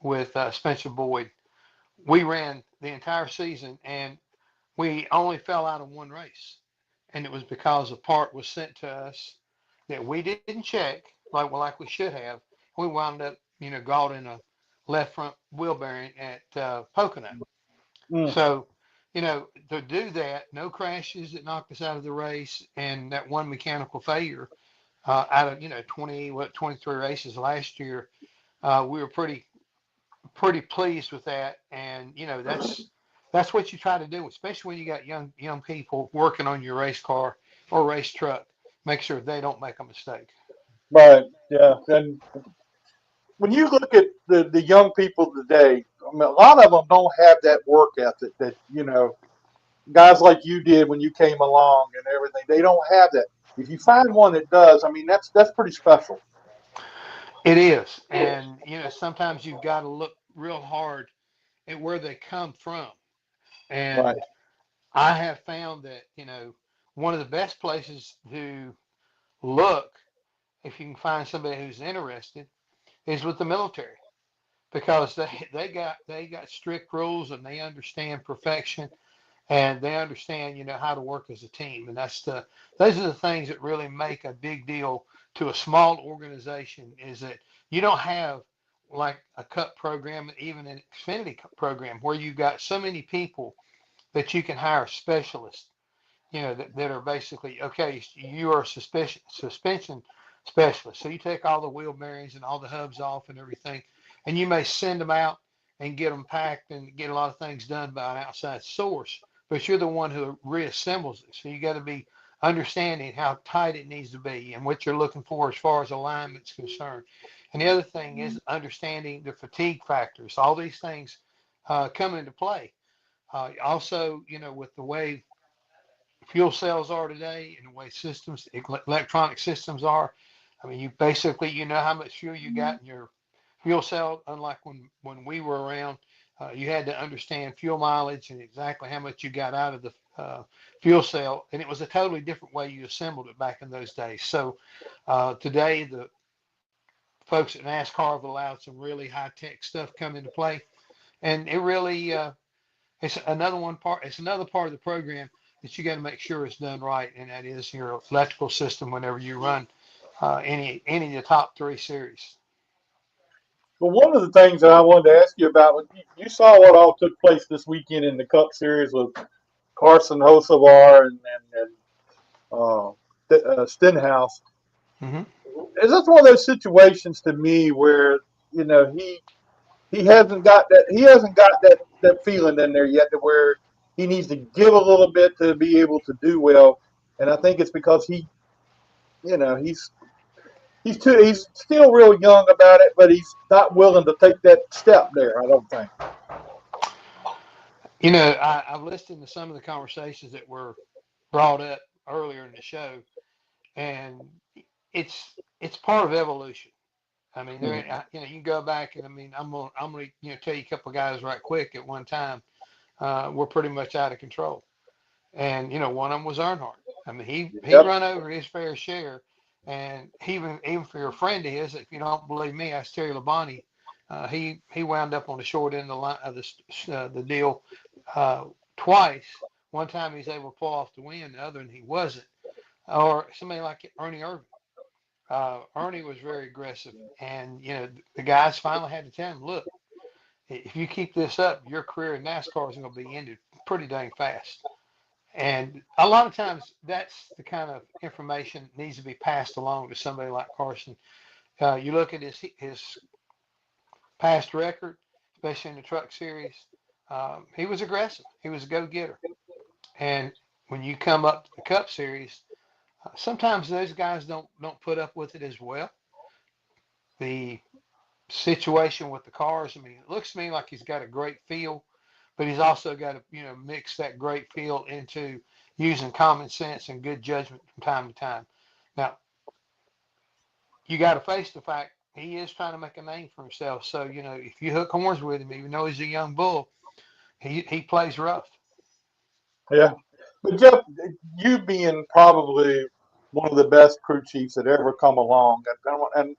with Spencer Boyd, we ran the entire season and we only fell out of one race. And it was because a part was sent to us that we didn't check like we should have. We wound up, galting a left front wheel bearing at Pocono. So, to do that, no crashes that knocked us out of the race, and that one mechanical failure out of 23 races last year, we were pretty pleased with that. And that's what you try to do, especially when you got young people working on your race car or race truck. Make sure they don't make a mistake. Right. Yeah. And when you look at the young people today, I mean, a lot of them don't have that work ethic that, guys like you did when you came along and everything. They don't have that. If you find one that does, I mean, that's pretty special. It is. And, sometimes you've got to look real hard at where they come from. And Right. I have found that, one of the best places to look, if you can find somebody who's interested, is with the military, because they got strict rules and they understand perfection and they understand, how to work as a team. And those are the things that really make a big deal to a small organization, is that you don't have like a cup program, even an Xfinity program, where you've got so many people that you can hire specialists, that are basically, okay, you are a suspension specialist. So you take all the wheel bearings and all the hubs off and everything, and you may send them out and get them packed and get a lot of things done by an outside source, but you're the one who reassembles it. So you got to be understanding how tight it needs to be and what you're looking for as far as alignment's concerned. And the other thing is understanding the fatigue factors. All these things come into play. Also, with the way fuel cells are today and the way electronic systems are, I mean, you know how much fuel you got in your fuel cell. Unlike when we were around, you had to understand fuel mileage and exactly how much you got out of the fuel cell, and it was a totally different way you assembled it back in those days. So today, the folks at NASCAR have allowed some really high tech stuff come into play, and it really it's another part of the program that you got to make sure it's done right, and that is your electrical system whenever you run any of the top 3 series. Well, one of the things that I wanted to ask you about, you saw what all took place this weekend in the Cup Series with Carson Hocevar and Stenhouse. Mm-hmm. Is this one of those situations to me where he hasn't got that feeling in there yet, to where he needs to give a little bit to be able to do well, and I think it's because he's still real young about it, but he's not willing to take that step there, I don't think. I've listened to some of the conversations that were brought up earlier in the show, and it's part of evolution. I mean, you can go back, and I mean, I'm gonna tell you a couple of guys right quick. At one time, were pretty much out of control, and one of them was Earnhardt. I mean, he run over his fair share, and even for your friend of his, if you don't believe me, ask Terry Labonte. He wound up on the short end of the deal twice. One time he was able to pull off the win, the other one he wasn't. Or somebody like Ernie Irvan. Ernie was very aggressive, and the guys finally had to tell him, look, if you keep this up, your career in NASCAR is going to be ended pretty dang fast. And a lot of times that's the kind of information that needs to be passed along to somebody like Carson. You look at his past record, especially in the Truck Series. He was aggressive. He was a go-getter. And when you come up to the Cup Series, sometimes those guys don't put up with it as well. The situation with the cars, I mean, it looks to me like he's got a great feel, but he's also got to mix that great feel into using common sense and good judgment from time to time. Now, you got to face the fact he is trying to make a name for himself. So, you know, if you hook horns with him, even though he's a young bull, he plays rough. Yeah. But Jeff, you being probably one of the best crew chiefs that ever come along, and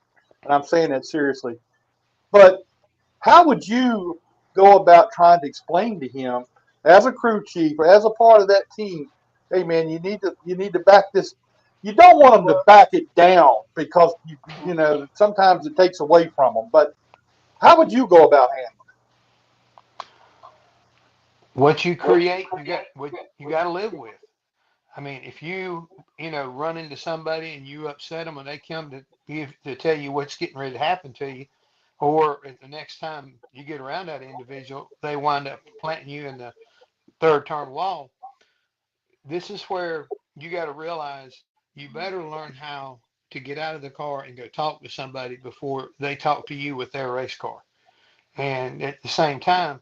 I'm saying that seriously, but how would you go about trying to explain to him as a crew chief or as a part of that team, hey man, you need to back this. You don't want them to back it down because you know sometimes it takes away from them. But how would you go about handling What you create, you got to live with. I mean, if you know, run into somebody and you upset them and they come to tell you what's getting ready to happen to you, or the next time you get around that individual, they wind up planting you in the third turn wall. This is where you got to realize you better learn how to get out of the car and go talk to somebody before they talk to you with their race car. And at the same time,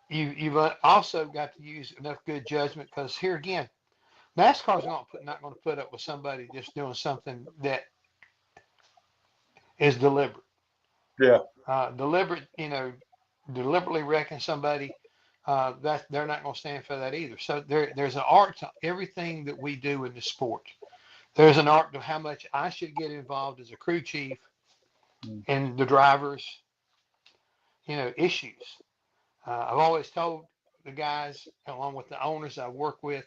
you've also got to use enough good judgment, because here again, NASCAR's not going to put up with somebody just doing something that is deliberate. Yeah. Deliberate, you know, deliberately wrecking somebody. That they're not going to stand for that either. So there's an art to everything that we do in the sport. There's an art to how much I should get involved as a crew chief in the drivers, you know, issues. I've always told the guys, along with the owners I work with,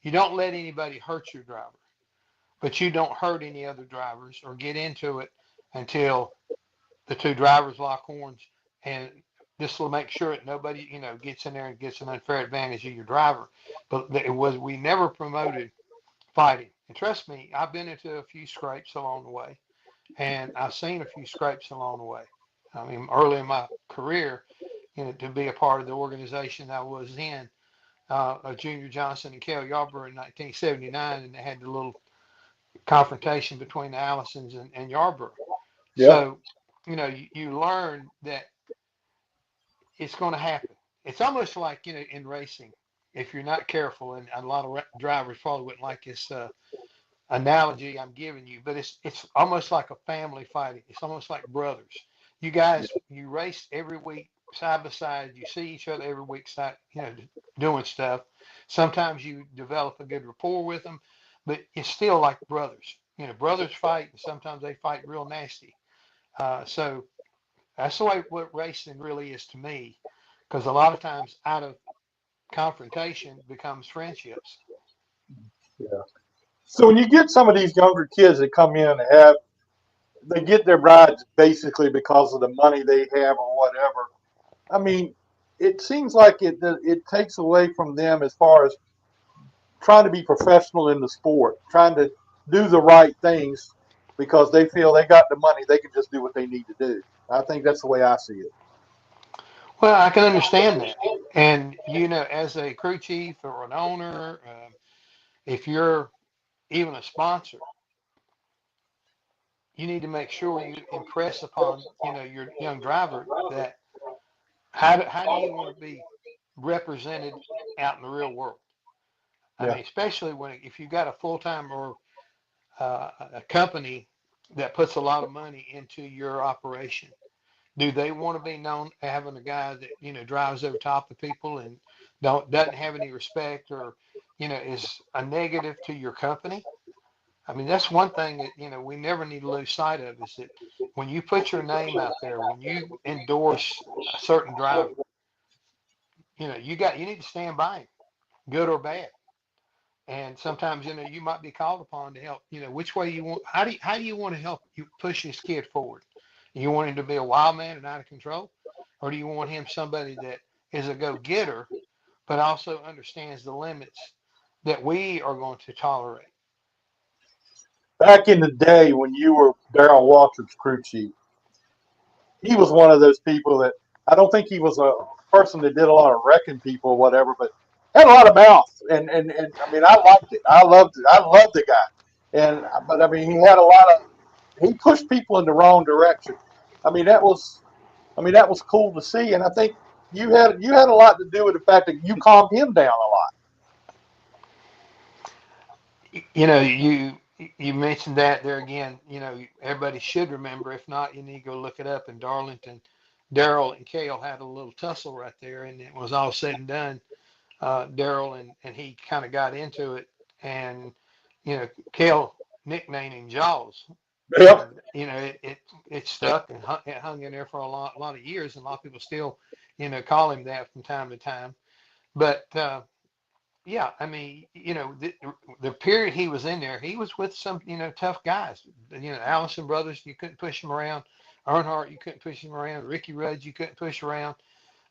you don't let anybody hurt your driver, but you don't hurt any other drivers or get into it until the two drivers lock horns. And this will make sure that nobody, you know, gets in there and gets an unfair advantage of your driver. But we never promoted fighting. And trust me, I've been into a few scrapes along the way, and I've seen a few scrapes along the way. I mean, early in my career, you know, to be a part of the organization I was in, Junior Johnson and Kel Yarborough in 1979, and they had the little confrontation between the Allisons and Yarborough. Yeah. So, you know, you learn that it's going to happen. It's almost like, you know, in racing, if you're not careful, and a lot of drivers probably wouldn't like this analogy I'm giving you, but it's almost like a family fighting. It's almost like brothers. You guys, you race every week side by side. You see each other every week, you know, doing stuff. Sometimes you develop a good rapport with them, but it's still like brothers. You know, brothers fight, and sometimes they fight real nasty. So that's the way what racing really is to me, because a lot of times out of confrontation becomes friendships. Yeah. So when you get some of these younger kids that come in and they get their rides basically because of the money they have or whatever. I mean, it seems like it takes away from them as far as trying to be professional in the sport, trying to do the right things because they feel they got the money, they can just do what they need to do. I think that's the way I see it. Well, I can understand that. And, you know, as a crew chief or an owner, if you're even a sponsor, you need to make sure you impress upon, you know, your young driver that how do you want to be represented out in the real world? I mean, especially if you've got a full-time or a company that puts a lot of money into your operation. Do they want to be known having a guy that, you know, drives over top of people and doesn't have any respect, or, you know, is a negative to your company? I mean, that's one thing that, you know, we never need to lose sight of, is that when you put your name out there, when you endorse a certain driver, you know, you need to stand by him, good or bad. And sometimes, you know, you might be called upon to help, you know, which way you want, how do you want to help you push this kid forward? You want him to be a wild man and out of control? Or do you want him somebody that is a go-getter, but also understands the limits that we are going to tolerate? Back in the day when you were Darrell Waltrip's crew chief, he was one of those people that I don't think he was a person that did a lot of wrecking people or whatever, but had a lot of mouth. And I mean, I liked it. I loved it. I loved the guy. But I mean, he pushed people in the wrong direction. I mean, that was cool to see. And I think you had a lot to do with the fact that you calmed him down a lot. You know, you you mentioned that there again. Everybody should remember. If not, you need to go look it up. In Darlington, Daryl and Cale had a little tussle right there, and it was all said and done. Daryl and he kind of got into it, and Cale nicknamed him Jaws. Yep. And it stuck and it hung in there for a lot of years, and a lot of people still call him that from time to time. But yeah, I mean, the period he was in there, he was with some tough guys. Allison brothers, you couldn't push him around. Earnhardt, you couldn't push him around. Ricky Rudd, you couldn't push around.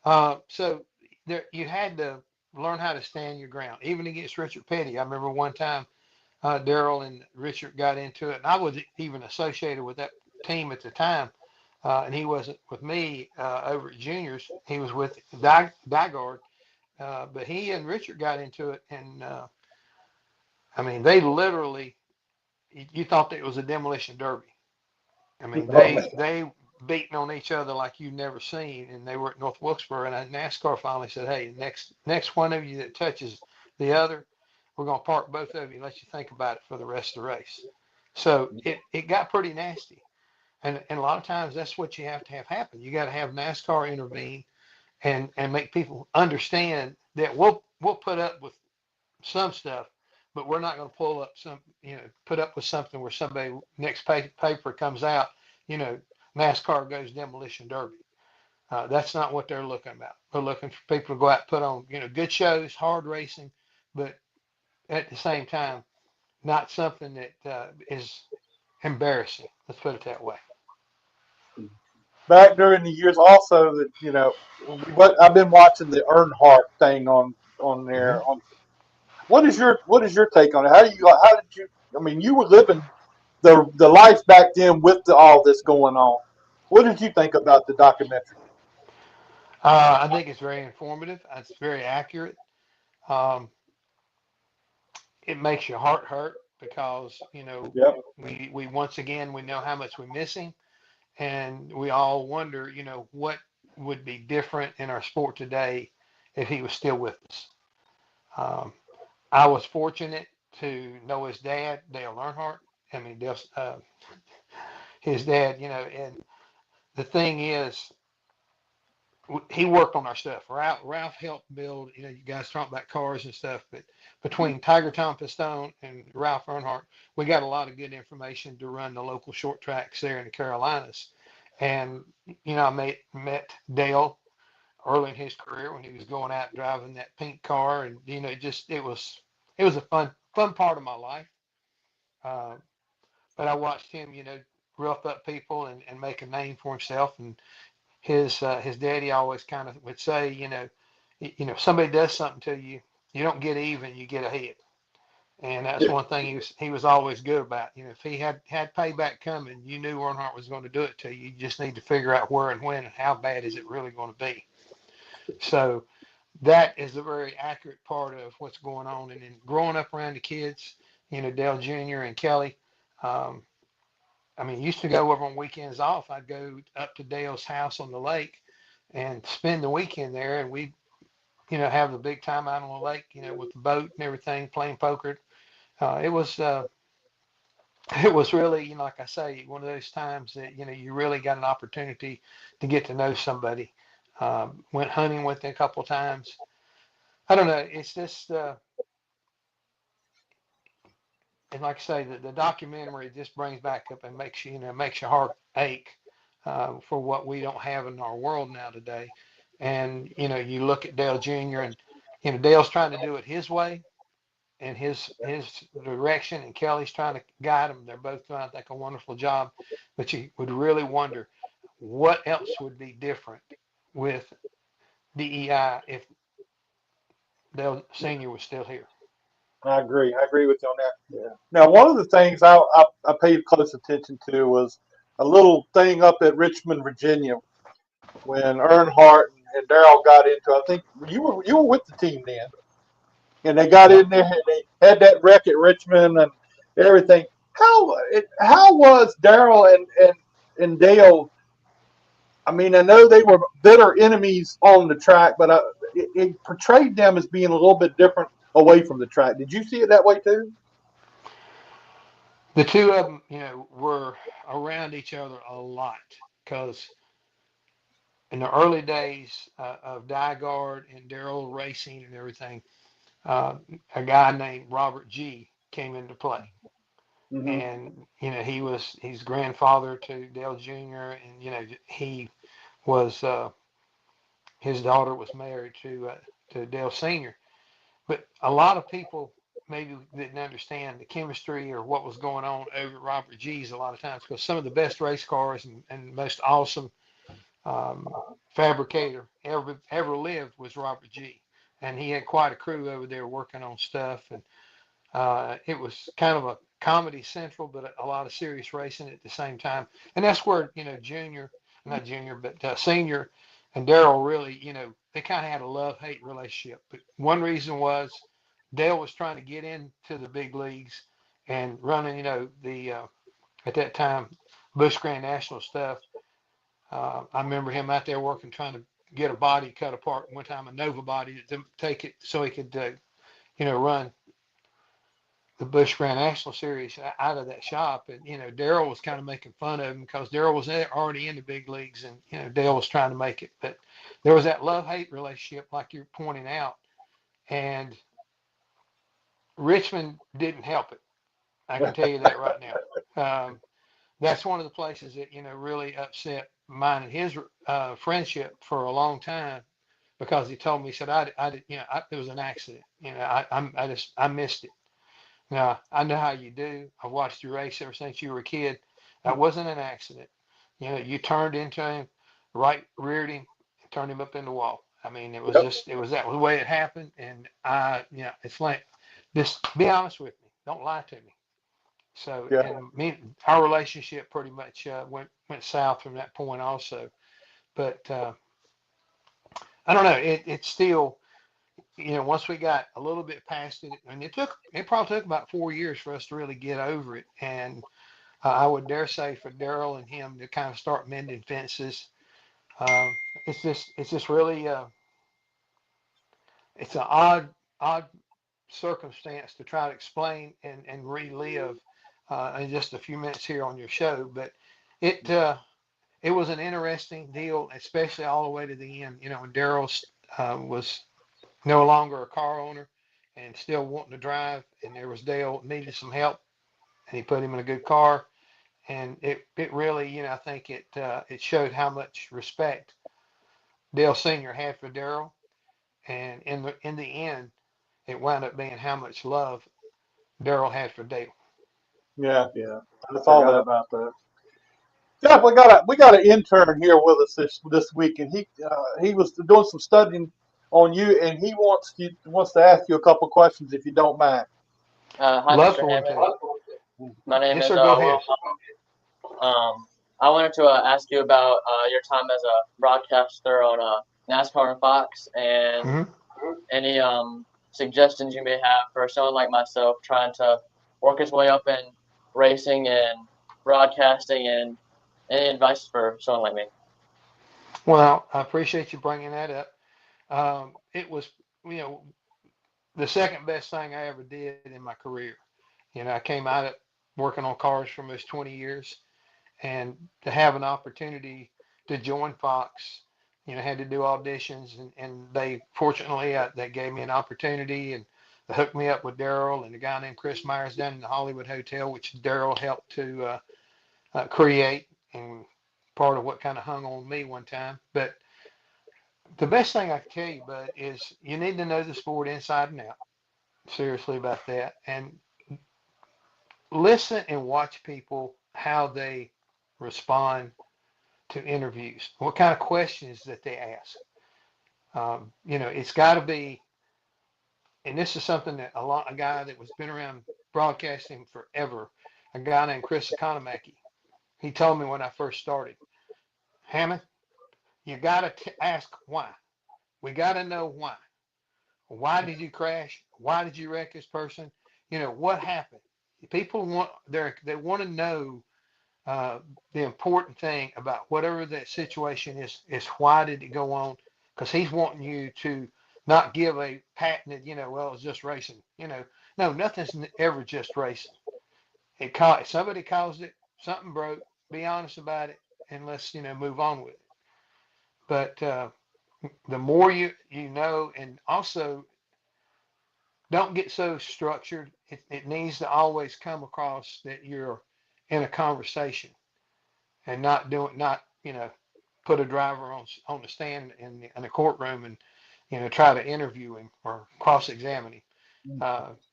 So there, you had to learn how to stand your ground, even against Richard Petty. I remember one time Daryl and Richard got into it, and I was even associated with that team at the time. And he wasn't with me over at juniors. He was with Dygard. But he and Richard got into it, and I mean, they literally, you thought that it was a demolition derby. I mean, they beating on each other like you've never seen, and they were at North Wilkesboro, and NASCAR finally said, "Hey, next one of you that touches the other, we're going to park both of you and let you think about it for the rest of the race." So it got pretty nasty, and a lot of times that's what you have to have happen. You got to have NASCAR intervene and make people understand that we'll put up with some stuff, but we're not going to put up with something where somebody next paper comes out, NASCAR goes demolition derby. That's not what they're looking about. They're looking for people to go out and put on, good shows, hard racing, but at the same time, not something that is embarrassing. Let's put it that way. Back during the years, also that I've been watching the Earnhardt thing on there. What is your take on it? How did you? I mean, you were living the life back then with all this going on. What did you think about the documentary? I think it's very informative. It's very accurate. It makes your heart hurt because Yep. we once again we know how much we're missing, and we all wonder what would be different in our sport today if he was still with us. I was fortunate to know his dad, Dale Earnhardt. I mean, his dad, and the thing is, he worked on our stuff. Ralph helped build, you guys talk about cars and stuff, but between Tiger Tom Pistone and Ralph Earnhardt, we got a lot of good information to run the local short tracks there in the Carolinas. And, I met Dale early in his career when he was going out driving that pink car. And, it was a fun part of my life. But I watched him, rough up people and make a name for himself. And his daddy always kind of would say, if somebody does something to you, you don't get even, you get ahead. And that's one thing he was always good about. If he had payback coming, you knew Earnhardt was going to do it to you. You just need to figure out where and when and how bad is it really going to be. So that is a very accurate part of what's going on. And then growing up around the kids, Dale Jr. and Kelly, used to go over on weekends off. I'd go up to Dale's house on the lake and spend the weekend there, and we'd, have the big time out on the lake, with the boat and everything, playing poker. It was really, like I say, one of those times that, you really got an opportunity to get to know somebody. Went hunting with them a couple of times. I don't know. It's just, and like I say, the documentary just brings back up and makes your heart ache for what we don't have in our world now today. And, you look at Dale Jr. and, Dale's trying to do it his way and his direction, and Kelly's trying to guide him. They're both doing, I think, a wonderful job. But you would really wonder what else would be different with DEI if Dale Sr. was still here. I agree with you on that. Yeah. Now, one of the things I paid close attention to was a little thing up at Richmond, Virginia, when Earnhardt and Darrell got into. I think you were with the team then, and they got in there and they had that wreck at Richmond and everything. How was Darrell and Dale? I mean, I know they were bitter enemies on the track, but it portrayed them as being a little bit different away from the track. Did you see it that way too? the two of them, were around each other a lot because in the early days of Diegard and Darrell racing and everything, a guy named Robert G came into play. Mhm. And, he's grandfather to Dale Jr. And, he was, his daughter was married to Dale Sr. But a lot of people maybe didn't understand the chemistry or what was going on over at Robert G's a lot of times because some of the best race cars and most awesome fabricator ever lived was Robert G. And he had quite a crew over there working on stuff. And it was kind of a comedy central, but a lot of serious racing at the same time. And that's where, Senior and Darrell really, they kind of had a love-hate relationship. But one reason was Dale was trying to get into the big leagues and running, at that time, Busch Grand National stuff. I remember him out there working, trying to get a body cut apart one time, a Nova body, to take it so he could, run the Busch Grand National Series out of that shop. And, Darrell was kind of making fun of him because Darrell was already in the big leagues and, Dale was trying to make it. But there was that love-hate relationship, like you're pointing out. And Richmond didn't help it. I can tell you that right now. That's one of the places that, really upset mine and his friendship for a long time because he told me, he said, it was an accident. I missed it. Now, I know how you do. I watched you race ever since you were a kid. That wasn't an accident. You turned into him, reared him, and turned him up in the wall. I mean, it was that was the way it happened. And it's like, just be honest with me. Don't lie to me. So, and our relationship pretty much went south from that point also. But I don't know. It's still, once we got a little bit past it, and it probably took about 4 years for us to really get over it. And I would dare say for Darrell and him to kind of start mending fences. It's just really, it's an odd circumstance to try to explain and relive in just a few minutes here on your show. But it was an interesting deal, especially all the way to the end. When Darrell was no longer a car owner and still wanting to drive, and there was Dale needed some help, and he put him in a good car, and it really, I think it showed how much respect Dale Sr. had for Darrell, and in the end, it wound up being how much love Darrell had for Dale. Yeah. I Saw saw that. about that. Jeff, we got an intern here with us this week, and he was doing some studying on you, and he wants to ask you a couple questions if you don't mind. Hi, Love Mr. for him Hammond. to. My name Yes, is sir. Go ahead. Will. I wanted to ask you about your time as a broadcaster on NASCAR and Fox, and any suggestions you may have for someone like myself trying to work his way up in racing and broadcasting, and any advice for someone like me. Well, I appreciate you bringing that up. It was, the second best thing I ever did in my career. I came out of working on cars for almost 20 years, and to have an opportunity to join Fox, had to do auditions, and they fortunately they gave me an opportunity, and they hooked me up with Darrell and a guy named Chris Myers down in the Hollywood Hotel, which Darrell helped to create, and part of what kind of hung on me one time. But the best thing I can tell you, Bud, is you need to know the sport inside and out. Seriously about that. And listen and watch people, how they respond to interviews, what kind of questions that they ask. It's got to be, and this is something that a guy that was been around broadcasting forever, a guy named Chris Economaki, he told me when I first started, Hammond, you got to ask why. We got to know why. Why did you crash? Why did you wreck this person? What happened? People they want to know the important thing about whatever that situation is why did it go on? Because he's wanting you to not give a patented, well, it's just racing. No, nothing's ever just racing. If somebody caused it, something broke. Be honest about it, and let's move on with it. But the more you know, and also don't get so structured. It needs to always come across that you're in a conversation and not put a driver on the stand in a courtroom and try to interview him or cross-examine him.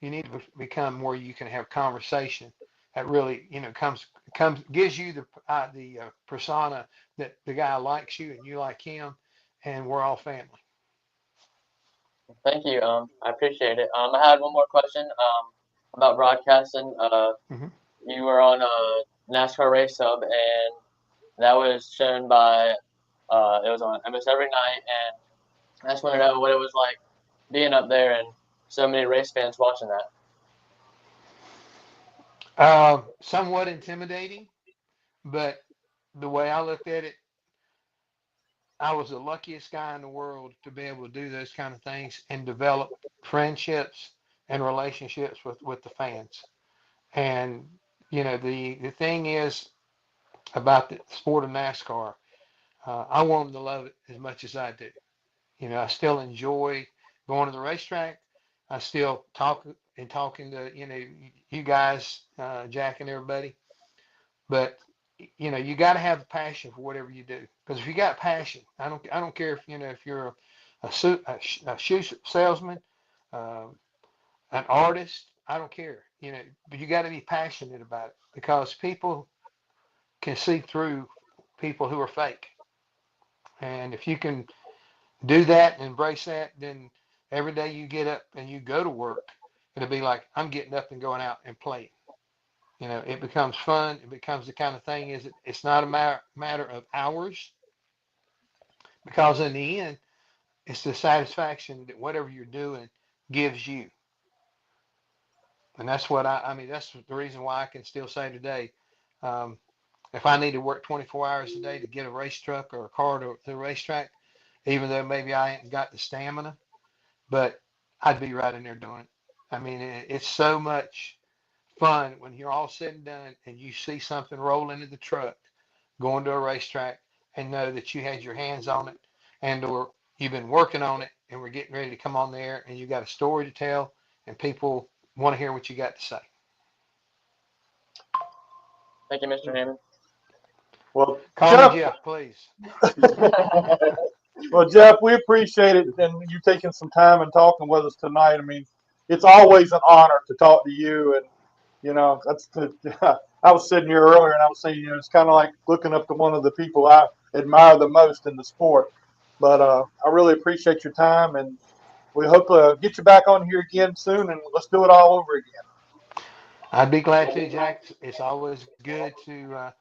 You need to become where you can have conversation that really gives you the persona that the guy likes you and you like him, and we're all family. Thank you. I appreciate it. I had one more question. About broadcasting. You were on a NASCAR race hub, and that was shown by. It was on MS every night, and I just want to know what it was like being up there and so many race fans watching that. Somewhat intimidating, but the way I looked at it, I was the luckiest guy in the world to be able to do those kind of things and develop friendships and relationships with the fans. And the thing is about the sport of NASCAR, I want them to love it as much as I do. I still enjoy going to the racetrack. I still talking to you guys, Jack and everybody. But you got to have a passion for whatever you do. Because if you got passion, I don't care if you're a shoe salesman, an artist. I don't care. But you got to be passionate about it, because people can see through people who are fake. And if you can do that and embrace that, then every day you get up and you go to work, it'll be like, I'm getting up and going out and playing. It becomes fun. It becomes the kind of thing it's not a matter of hours, because in the end, it's the satisfaction that whatever you're doing gives you. And that's what that's the reason why I can still say today, if I need to work 24 hours a day to get a race truck or a car to the racetrack, even though maybe I ain't got the stamina, but I'd be right in there doing it. It's so much fun when you're all said and done and you see something roll into the truck going to a racetrack and know that you had your hands on it, and or you've been working on it and we're getting ready to come on there and you got a story to tell and people want to hear what you got to say. Thank you, Mr. Hammond. Well, Call me Jeff, please. Well, Jeff, we appreciate it and you taking some time and talking with us tonight. It's always an honor to talk to you, and I was sitting here earlier and I was saying, it's kind of like looking up to one of the people I admire the most in the sport. But I really appreciate your time, and we hope to get you back on here again soon, and let's do it all over again. I'd be glad to, Jack. It's always good to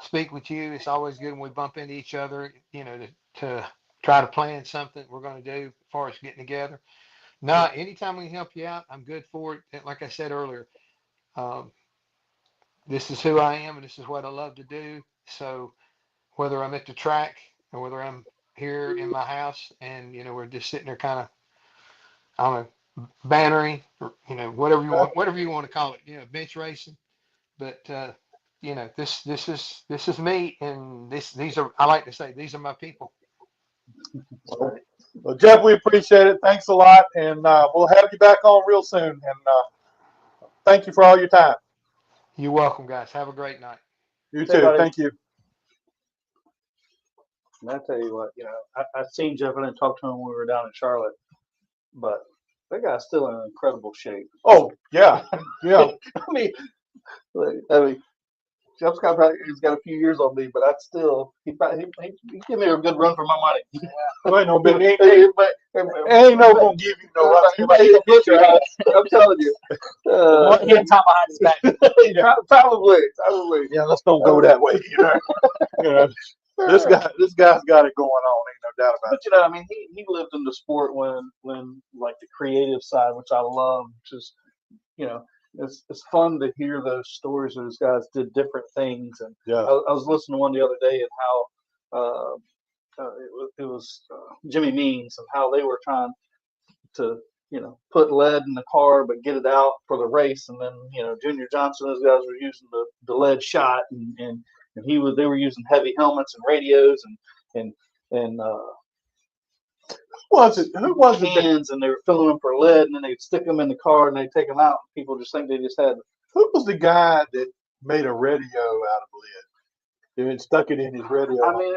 speak with you. It's always good when we bump into each other, to try to plan something we're going to do as far as getting together. No, anytime we can help you out, I'm good for it. Like I said earlier, this is who I am and this is what I love to do. So whether I'm at the track or whether I'm here in my house and, we're just sitting there kind of, I don't know, bantering, or, whatever you want to call it, bench racing. But, this is me, and these are, I like to say, these are my people. Well, Jeff, we appreciate it. Thanks a lot, and we'll have you back on real soon. And thank you for all your time. You're welcome, guys. Have a great night. You too. Thank you. And I tell you what, I seen Jeff. I didn't talk to him when we were down in Charlotte, but that guy's still in incredible shape. Oh yeah, yeah. Jeff's he's got a few years on me, but I'd still he give me a good run for my money. Well, no, but ain't no gonna give you no run. I'm telling you. One hand tied behind his back. Probably. Yeah, let's don't go that way. This guy's got it going on. Ain't no doubt about it. But he lived in the sport when like the creative side, which I love. Just it's fun to hear those stories. Those guys did different things, and yeah. I was listening to one the other day and how it was Jimmy Means and how they were trying to put lead in the car, but get it out for the race. And then, Junior Johnson, those guys were using the lead shot, and they were using heavy helmets and radios and who was it cans, and they were filling them for lead, and then they'd stick them in the car and they'd take them out. People just think they just had. Who was the guy that made a radio out of lead and stuck it in his radio? I mean,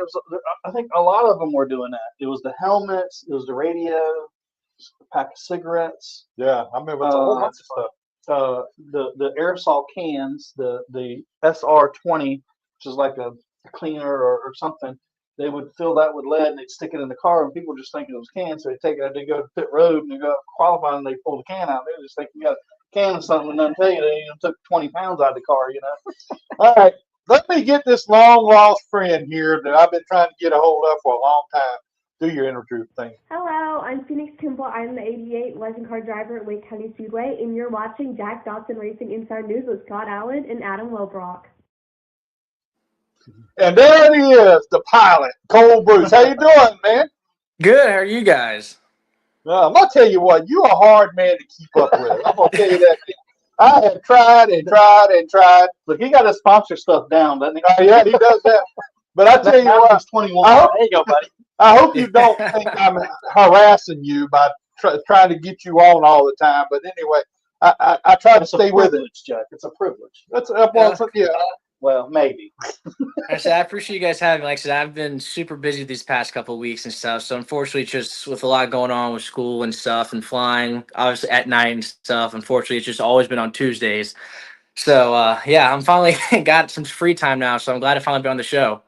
I think a lot of them were doing that. It was the helmets, it was the radio, a pack of cigarettes. Yeah, I remember it's a whole bunch of stuff. The aerosol cans, the SR20, which is like a cleaner or something. They would fill that with lead and they'd stick it in the car, and people just think it was cans. So they take it, they go to pit road and they go qualify, and they pull the can out. They just think you got a can of something and doesn't tell you they took 20 pounds out of the car. All right, let me get this long lost friend here that I've been trying to get a hold of for a long time. Do your interview thing. Hello, I'm Phoenix Kimball. I'm the 88 legend car driver at Wake County Speedway, and you're watching Jack Dodson Racing Inside News with Scott Allen and Adam Wilbrock. And there he is, the pilot, Cole Bruce. How you doing, man? Good. How are you guys? I'm gonna tell you what, you a hard man to keep up with. I'm gonna tell you that. I have tried and tried and tried. Look, he got his sponsor stuff down, doesn't he? Oh yeah, he does that. But I tell you what, he's 21. There you go, buddy. I hope you don't think I'm harassing you by trying to get you on all the time. But anyway, I try to stay with it. Jack. It's a privilege. Yeah. Well, maybe. I appreciate you guys having me. Like I said, I've been super busy these past couple of weeks and stuff. So unfortunately, just with a lot going on with school and stuff and flying, obviously at night and stuff, unfortunately, it's just always been on Tuesdays. So yeah, I'm finally got some free time now. So I'm glad to finally be on the show.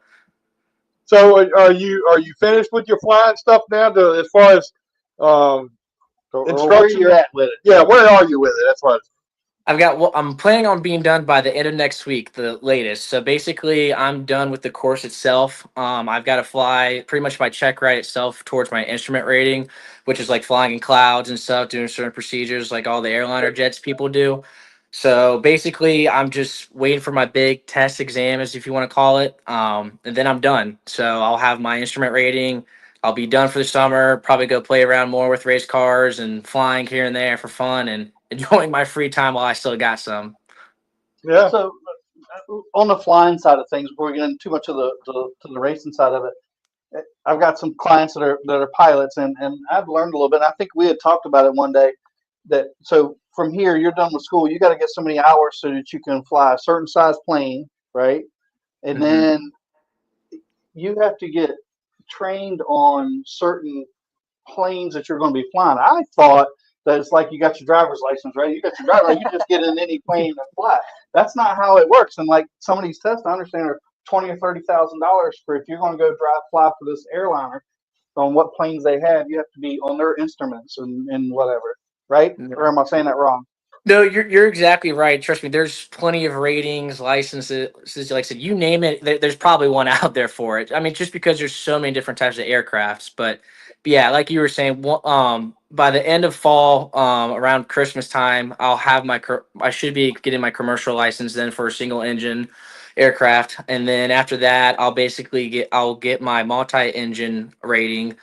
So are you finished with your flying stuff now? As far as instruction, where you're at with it? Yeah, where are you with it? That's what. I'm planning on being done by the end of next week, the latest. So basically, I'm done with the course itself. I've got to fly pretty much my check ride itself towards my instrument rating, which is like flying in clouds and stuff, doing certain procedures like all the airliner jets people do. So basically, I'm just waiting for my big test exam, as if you want to call it, and then I'm done. So I'll have my instrument rating. I'll be done for the summer, probably go play around more with race cars and flying here and there for fun and enjoying my free time while I still got some. Yeah. So on the flying side of things, before we get into too much of the racing side of it, I've got some clients that are pilots, and I've learned a little bit. I think we had talked about it one day that so from here you're done with school, you got to get so many hours so that you can fly a certain size plane, right? And then you have to get trained on certain planes that you're going to be flying. I thought that it's like you got your driver's license, right? You got your driver's license, you just get in any plane and fly. That's not how it works. And like some of these tests, I understand, are $20,000 or $30,000 for if you're going to go fly for this airliner. On what planes they have, you have to be on their instruments and whatever, right? Or am I saying that wrong? No, you're exactly right. Trust me, there's plenty of ratings, licenses. Like I said, you name it, there's probably one out there for it. I mean, just because there's so many different types of aircrafts. But yeah, like you were saying, by the end of fall, around Christmas time, I should be getting my commercial license then for a single engine aircraft, and then after that, I'll get my multi-engine rating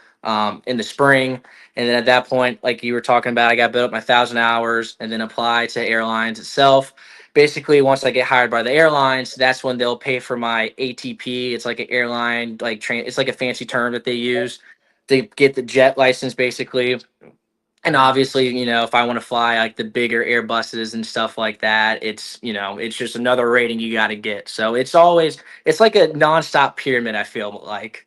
in the spring. And then at that point, like you were talking about, I got to build up my 1,000 hours and then apply to airlines itself. Basically, once I get hired by the airlines, that's when they'll pay for my ATP. It's like an airline, it's like a fancy term that they use to get the jet license, basically. And obviously, if I want to fly like the bigger Airbuses and stuff like that, it's just another rating you got to get. So it's like a nonstop pyramid, I feel like.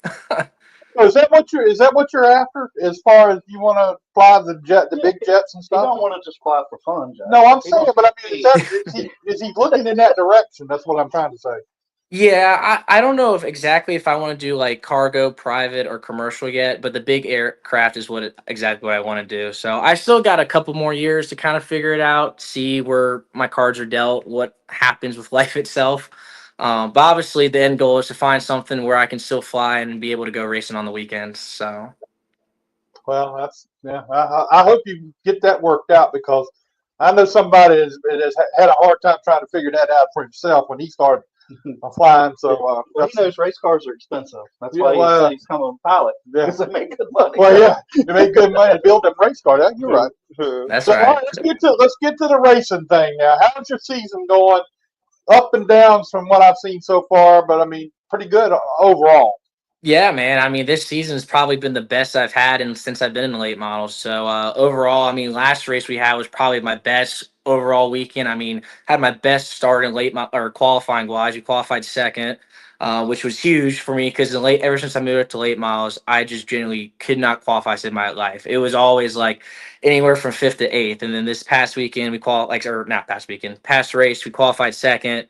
Is that what you're after? As far as you want to fly the big jets and stuff? You don't want to just fly for fun, Jack. No, I'm saying, but I mean, is he looking in that direction? That's what I'm trying to say. Yeah, I don't know if I want to do like cargo, private, or commercial yet, but the big aircraft is exactly what I want to do. So I still got a couple more years to kind of figure it out, see where my cards are dealt, what happens with life itself. But obviously the end goal is to find something where I can still fly and be able to go racing on the weekends. So, well, I hope you get that worked out, because I know somebody has had a hard time trying to figure that out for himself when he started flying. So Well, he knows race cars are expensive. That's Yeah, why he well, said he's coming a pilot. yeah. Because they make good money. Well, yeah, you make good money to build them race cars. You're right. That's So all right. right, let's get to the racing thing now. How's your season going? Up and downs from what I've seen so far, but I mean, pretty good overall. Yeah, man. I mean, this season's probably been the best I've had since I've been in the late models. So overall, I mean, last race we had was probably my best overall weekend. I mean, had my best start in or qualifying wise. We qualified second, which was huge for me because ever since I moved up to late models, I just generally could not qualify in my life. It was always like anywhere from fifth to eighth. And then this past weekend we qualified, or not past weekend, past race we qualified second.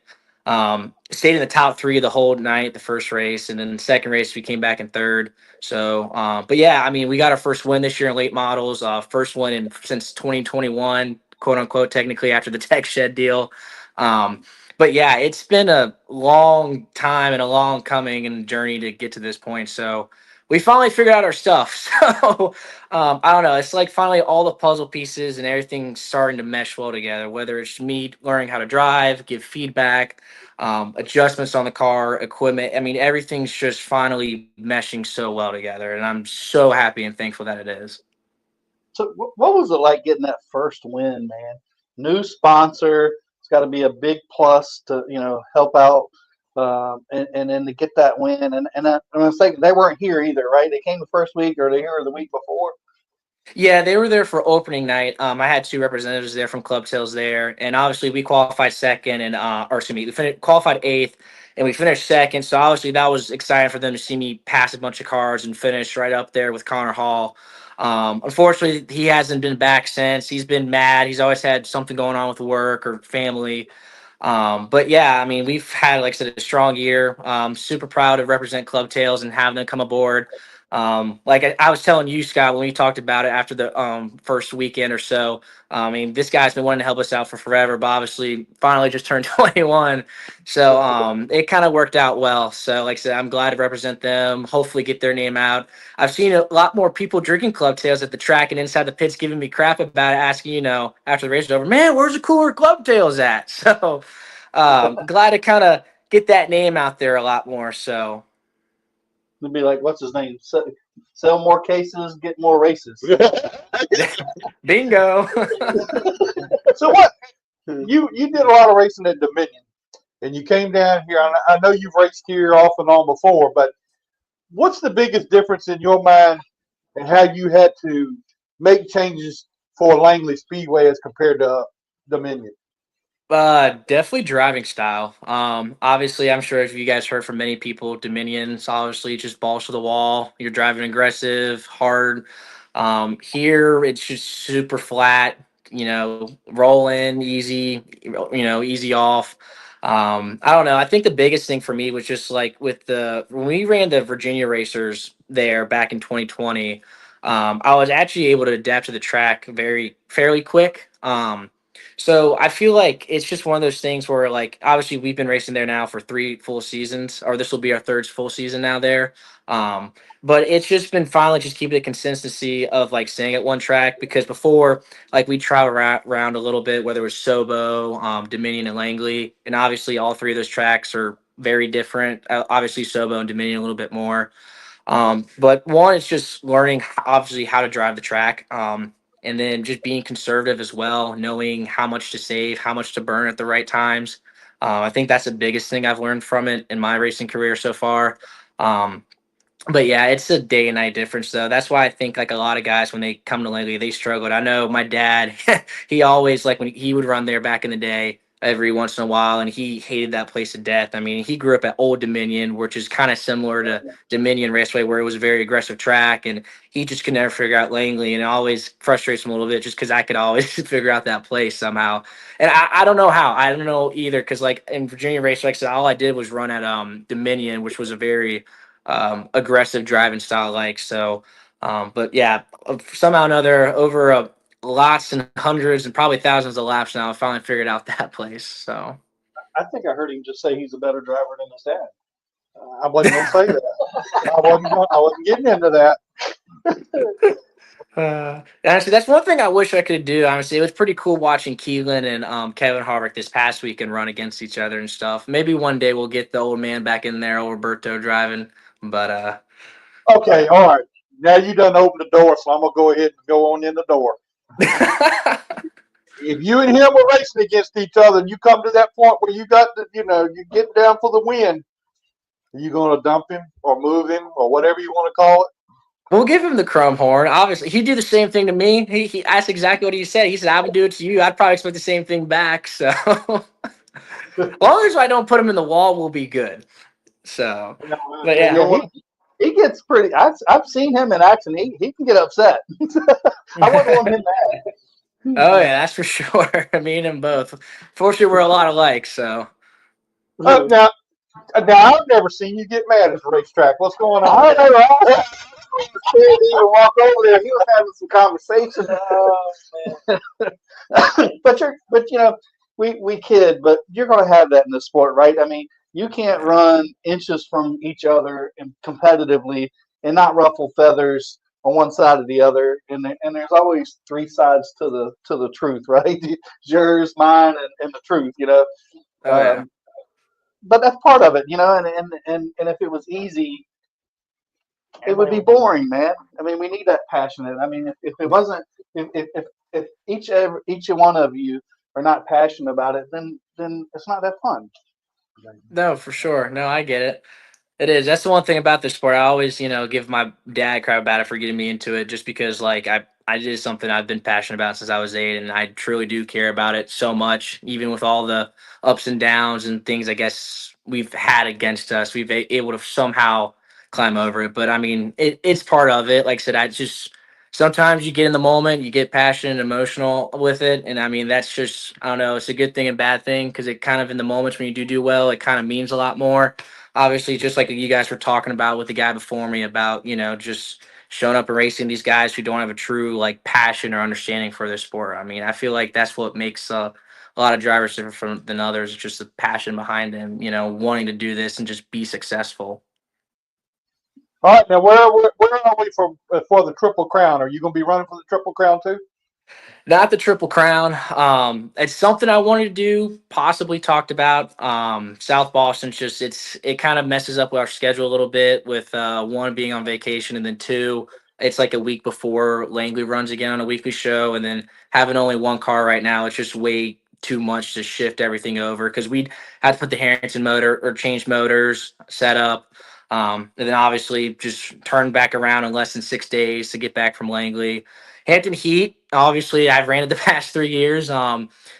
Stayed in the top three the whole night, the first race, and then the second race we came back in third. So, but yeah, I mean, we got our first win this year in late models, first one since 2021, quote unquote, technically after the tech shed deal. But yeah, it's been a long time and a long coming and journey to get to this point. So we finally figured out our stuff. So I don't know. It's like finally all the puzzle pieces and everything starting to mesh well together, whether it's me learning how to drive, give feedback, adjustments on the car, equipment. I mean, everything's just finally meshing so well together. And I'm so happy and thankful that it is. So what was it like getting that first win, man? New sponsor. It's got to be a big plus to, help out. And then to get that win. And I was thinking they weren't here either, right? They came the first week or they here the week before. Yeah, they were there for opening night. I had two representatives there from Club Tails there, and obviously we qualified second, and or excuse me, qualified eighth, and we finished second. So obviously that was exciting for them to see me pass a bunch of cars and finish right up there with Connor Hall. Unfortunately, he hasn't been back since. He's been mad. He's always had something going on with work or family. But yeah, I mean, we've had, like I said, a strong year. Super proud to represent Club Tails and have them come aboard. Like I was telling you, Scott, when we talked about it after the first weekend or so, I mean, this guy's been wanting to help us out for forever, but obviously finally just turned 21. So it kind of worked out well. So like I said, I'm glad to represent them, hopefully get their name out. I've seen a lot more people drinking Club Tails at the track and inside the pits giving me crap about it, asking, after the race is over, man, where's the cooler Club Tails at? So glad to kind of get that name out there a lot more. So It'd be like, what's his name? Sell more cases, get more races. Bingo. So what? You did a lot of racing at Dominion, and you came down here. I know you've raced here off and on before, but what's the biggest difference in your mind and how you had to make changes for Langley Speedway as compared to Dominion? Definitely driving style. Obviously, I'm sure if you guys heard from many people, Dominion's obviously just balls to the wall. You're driving aggressive, hard. Here it's just super flat. Roll in easy. Easy off. I don't know. I think the biggest thing for me was just like when we ran the Virginia racers there back in 2020. I was actually able to adapt to the track fairly quick. So I feel like it's just one of those things where, like, obviously we've been racing there now for 3 full seasons, or this will be our third full season now there. But it's just been finally just keeping the consistency of like staying at one track, because before, like, we travel around a little bit, whether it was Sobo, Dominion, and Langley, and obviously all 3 of those tracks are very different. Obviously Sobo and Dominion a little bit more. But one, it's just learning obviously how to drive the track. And then just being conservative as well, knowing how much to save, how much to burn at the right times. I think that's the biggest thing I've learned from it in my racing career so far. But yeah, it's a day and night difference though. That's why I think like a lot of guys, when they come to Langley, they struggled. I know my dad, he always, like, when he would run there back in the day, every once in a while, and he hated that place to death. I mean, he grew up at Old Dominion, which is kind of similar to Dominion Raceway, where it was a very aggressive track, and he just could never figure out Langley, and it always frustrates him a little bit just because I could always figure out that place somehow. And I don't know how. I don't know either, because like in Virginia Raceway, like I said, all I did was run at Dominion, which was a very aggressive driving style, like so. But yeah, somehow or another, over lots and hundreds and probably thousands of laps now, I finally figured out that place. So I think I heard him just say he's a better driver than his dad. I wasn't going to say that. I wasn't getting into that. Honestly, that's one thing I wish I could do. Honestly, it was pretty cool watching Keelan and Kevin Harvick this past week and run against each other and stuff. Maybe one day we'll get the old man back in there, old Roberto driving. But Okay, all right. Now you done opened the door, so I'm gonna go ahead and go on in the door. If you and him were racing against each other, and you come to that point where you got the, you get down for the win, are you gonna dump him or move him or whatever you want to call it? we'll give him the crumb horn. Obviously, he'd do the same thing to me. He that's exactly what he said. He said, "I would do it to you." I'd probably expect the same thing back. So, as long as I don't put him in the wall, we'll be good. So, but yeah. Yeah, he gets pretty. I've seen him in action. He can get upset. I wouldn't want him mad. Oh yeah, that's for sure. Me and him both. Fortunately, we're a lot alike. So. Now, I've never seen you get mad at the racetrack. What's going on? I don't know. I was scared to even walk over there. He was having some conversation. But we kid, but you're going to have that in this sport, right? I mean, you can't run inches from each other and competitively and not ruffle feathers on one side or the other. And there's always three sides to the truth, right? Yours, mine, and the truth. Oh, yeah. But that's part of it, and if it was easy, it would be boring, man. I mean, we need that passionate. I mean, if it wasn't, if each one of you are not passionate about it, then it's not that fun. No, for sure. No, I get it. It is. That's the one thing about this sport. I always, give my dad crap about it for getting me into it, just because like I did something I've been passionate about since I was 8, and I truly do care about it so much, even with all the ups and downs and things I guess we've had against us. We've been able to somehow climb over it. But I mean, it's part of it. Like I said, I just sometimes you get in the moment, you get passionate and emotional with it, and I mean that's just I don't know. It's a good thing and bad thing because it kind of in the moments when you do well, it kind of means a lot more. Obviously, just like you guys were talking about with the guy before me about, just showing up and racing these guys who don't have a true like passion or understanding for their sport. I mean, I feel like that's what makes a lot of drivers different than others. Just the passion behind them, wanting to do this and just be successful. All right, now where are we for the Triple Crown? Are you going to be running for the Triple Crown too? Not the Triple Crown. It's something I wanted to do, possibly talked about. South Boston's just it kind of messes up our schedule a little bit with one being on vacation and then two, it's like a week before Langley runs again on a weekly show, and then having only one car right now, it's just way too much to shift everything over because we'd have to put the Harrington motor or change motors, set up. And then obviously just turn back around in less than 6 days to get back from Langley. Hampton Heat, obviously, I've ran it the past 3 years.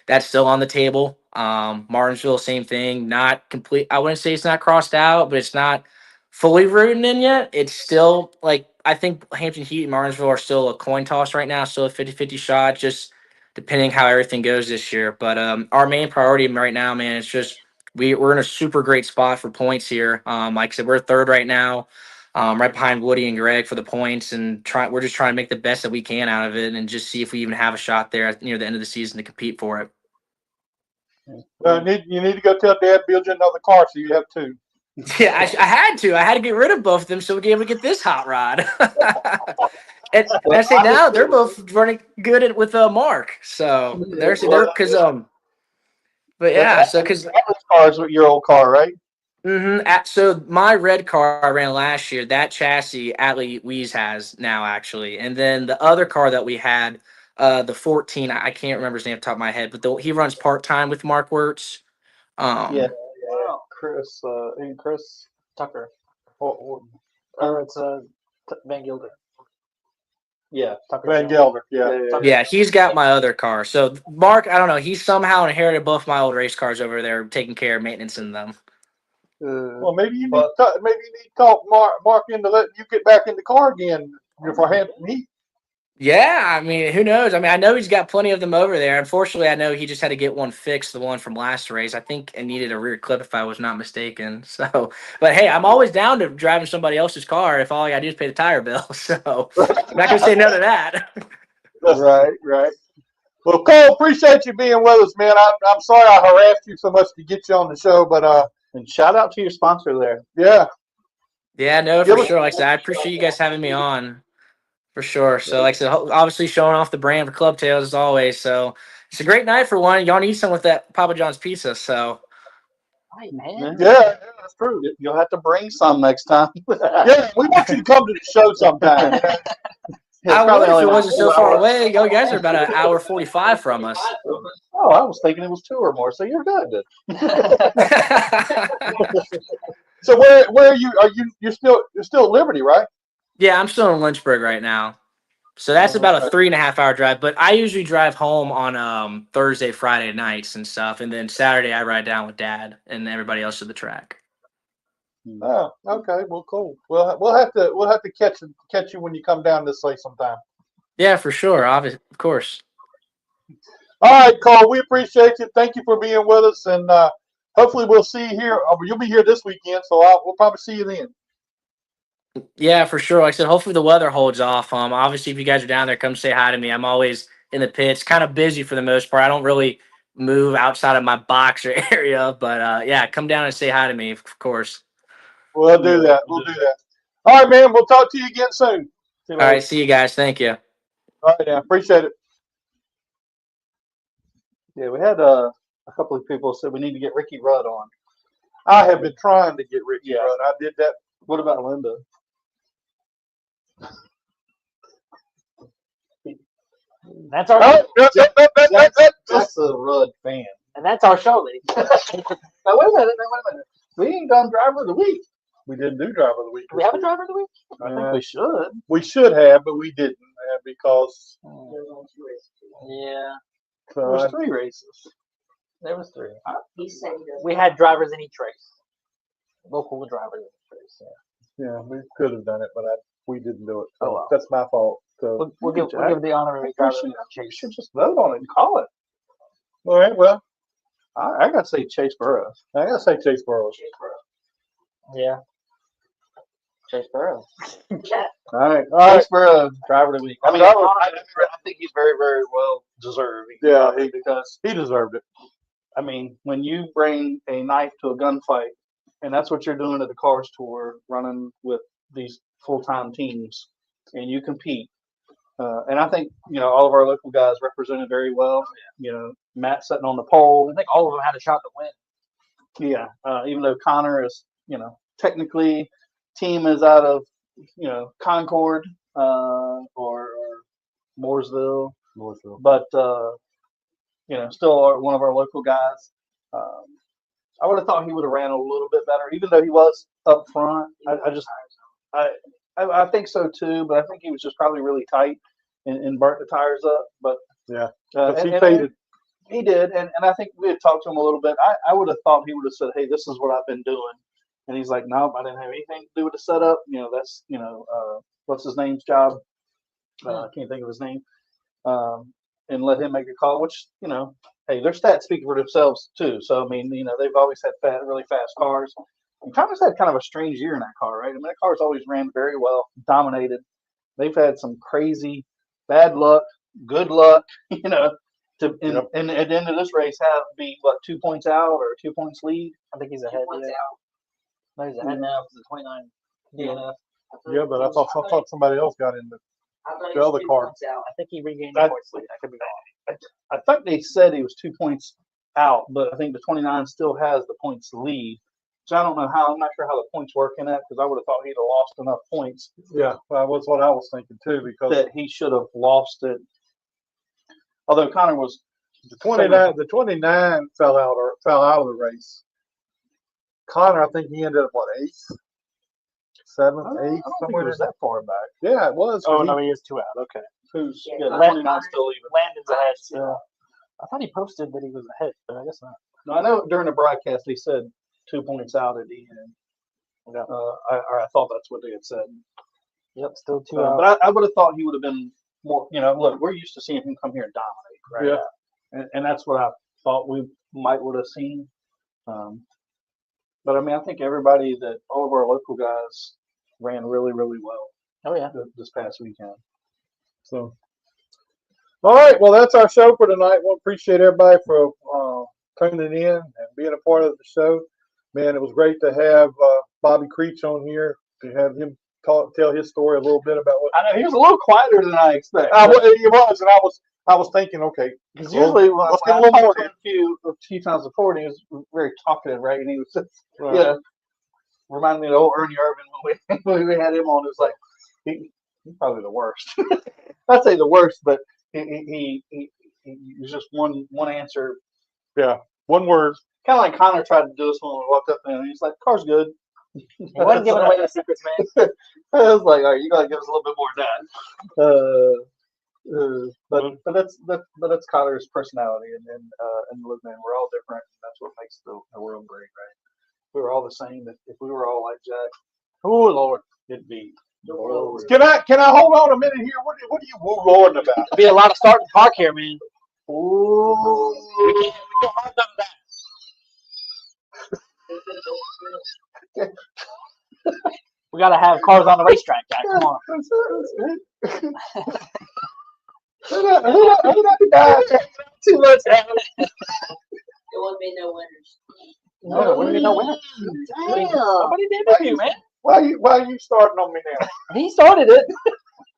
That's still on the table. Martinsville, same thing. Not complete. I wouldn't say it's not crossed out, but it's not fully rooted in yet. It's still like I think Hampton Heat and Martinsville are still a coin toss right now, still a 50-50 shot, just depending how everything goes this year. But our main priority right now, man, it's just we're in a super great spot for points here. Like I said, we're third right now. Right behind Woody and Greg for the points, and we're just trying to make the best that we can out of it, and just see if we even have a shot there near the end of the season to compete for it. You need to go tell Dad build you another car so you have two. Yeah, I had to get rid of both of them so we could be able to get this hot rod. and I say now they're both running good with Mark, so they're because but yeah, so because that car's your old car, right? Mm-hmm. So my red car I ran last year, that chassis Atlee Weeze has now actually. And then the other car that we had, the 14, I can't remember his name off the top of my head, but he runs part-time with Mark Wirtz. Chris Tucker. Or it's Van Gilder. Yeah, Tucker. Van Gelder, yeah, he's got my other car. So Mark, I don't know, he somehow inherited both my old race cars over there, taking care of maintenance in them. Well, maybe you need to talk Mark into letting you get back in the car again for Hampton Heat. Yeah, I mean, who knows? I mean, I know he's got plenty of them over there. Unfortunately, I know he just had to get one fixed, the one from last race. I think it needed a rear clip if I was not mistaken. So, but hey, I'm always down to driving somebody else's car if all I got to do is pay the tire bill. So, I'm not going to say no to that. Right. Well, Cole, appreciate you being with us, man. I'm sorry I harassed you so much to get you on the show, but and shout out to your sponsor there. Yeah. Yeah, no, for sure. Like I said, I appreciate you guys having me on. For sure. So, like I said, obviously showing off the brand for Club Tails as always. So, it's a great night for one. Y'all need some with that Papa John's pizza. So, Right, man. Yeah, that's true. You'll have to bring some next time. Yeah, we want you to come to the show sometime. I would if it wasn't so far hours. away. You guys are about an hour 45 from us. Oh, I was thinking it was 2 or more, so you're good. So where are you? You're still at Liberty, right? Yeah, I'm still in Lynchburg right now. So that's about a 3.5 hour drive. But I usually drive home on Thursday, Friday nights and stuff, and then Saturday I ride down with Dad and everybody else to the track. Oh, okay. Well, cool. We'll have to catch you when you come down this way sometime. Yeah, for sure. Obviously, of course. All right, Cole. We appreciate you. Thank you for being with us, and hopefully we'll see you here. You'll be here this weekend, so we'll probably see you then. Yeah, for sure. Like I said, hopefully the weather holds off. Obviously, if you guys are down there, come say hi to me. I'm always in the pits, kind of busy for the most part. I don't really move outside of my box or area, but yeah, come down and say hi to me, of course. We'll do that. We'll do that. All right, man. We'll talk to you again soon. All right, see you guys. Thank you. All right, I appreciate it. Yeah, we had a couple of people said we need to get Ricky Rudd on. I have been trying to get Ricky Rudd. I did that. What about Linda? That's our That's a Rudd fan. and that's our show, ladies. Now wait a minute. We ain't done driver of the week. We didn't do driver of the week. Do we have a driver of the week? I think we should. We should have, but we didn't because Yeah, There was 3 races. there was 3. He said he doesn't. We had drivers in each race. Local drivers in each race. yeah, we could have done it, but we didn't do it. So Oh, well. that's my fault. So We'll give the honorary driver to We should just vote on it and call it. all right. Well, I gotta say Chase Burroughs. I gotta say Chase Burroughs. Yeah. Chase Burroughs. All right, All right. Chase Burroughs, driver of the week. I mean, Driver- I think he's very, very well deserved. Yeah, because he deserved it. I mean, when you bring a knife to a gunfight, and that's what you're doing at the Cars Tour, running with these full-time teams, and you compete. And I think, all of our local guys represented very well. Matt sitting on the pole. I think all of them had a shot to win. Yeah. Even though Connor is, technically team is out of, Concord or Mooresville. But, still one of our local guys. I would have thought he would have ran a little bit better, even though he was up front. I think so too, but I think he was just probably really tight and burnt the tires up. But Yeah, and he faded. He did, and I think we had talked to him a little bit. I would have thought he would have said, "Hey, this is what I've been doing," and he's like, "Nope, I didn't have anything to do with the setup. That's what's his name's job? I can't think of his name." And let him make a call, which hey, their stats speak for themselves too. So I mean, they've always had really fast cars. And Thomas had kind of a strange year in that car, right? I mean, that car's always ran very well, dominated. They've had some crazy bad luck, good luck, and at the end of this race, be 2 points out or 2 points lead. I think he's ahead. No, he's ahead now. It's the 29 DNF. Yeah, but I thought somebody else got in the other car. I think he regained the points lead. I could be wrong. I think they said he was 2 points out, but I think the 29 still has the points lead. So I don't know how. I'm not sure how the points work in that because I would have thought he'd have lost enough points. Yeah, that was what I was thinking too, because that he should have lost it. Although Connor was the 29 fell out of the race. Connor, I think he ended up eighth, seventh, eighth, somewhere was that far back. Yeah, it was. Oh no, he is 2 out. Okay, who's the 29 still even? Landon's ahead. Yeah, I thought he posted that he was ahead, but I guess not. No, I know during the broadcast they said 2 points out at the end. Yeah. I thought that's what they had said. Yep, still 2 out. But I would have thought he would have been more. Look, we're used to seeing him come here and dominate, right? Yeah. And that's what I thought we would have seen. But I mean, I think all of our local guys ran really, really well. Oh yeah, this past weekend. So, all right. Well, that's our show for tonight. We appreciate everybody for tuning in and being a part of the show. Man, it was great to have Bobby CREECH on here, to have him tell his story a little bit about what? I know he was a little quieter than I expected. He was, and I was thinking, okay, because usually when let's I get a little more. talked to a few times before, and he was very talkative, right? And he was just, Right. yeah, reminded me of old Ernie Irvin when we had him on. It was like he's probably the worst. I'd say the worst, but he was just one answer. Yeah, one word. Kind of like Connor tried to do this when we walked up there, and he's like, "Car's good." He wasn't giving away the secrets, man. I was like, "All right, you gotta give us a little bit more of that." But that's Connor's personality, and look, man, we're all different. And that's what makes the world great, right? If we were all the same. If we were all like Jack, oh Lord, it'd be. Can I hold on a minute here? What are you woo-lording about? There'll be a lot of starting park here, man. Ooh. We can't have none of that. We gotta have cars on the racetrack, Jack. Come on. Too much. There won't be no winners. No, there wouldn't be no winner. Nobody did with you, man. Why are you starting on me now? He started it.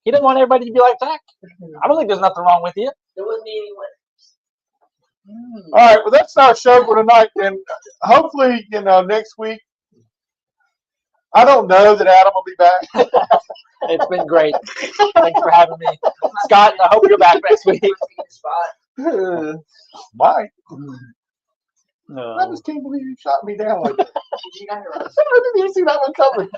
He didn't want everybody to be like Jack. I don't think there's nothing wrong with you. There wouldn't be any winners. All right, well, that's our show for tonight, and hopefully, next week. I don't know that Adam will be back. It's been great. Thanks for having me, Scott. I hope you're back next week. Bye. No. I just can't believe you shot me down like that. You got it right. I didn't even see that one coming.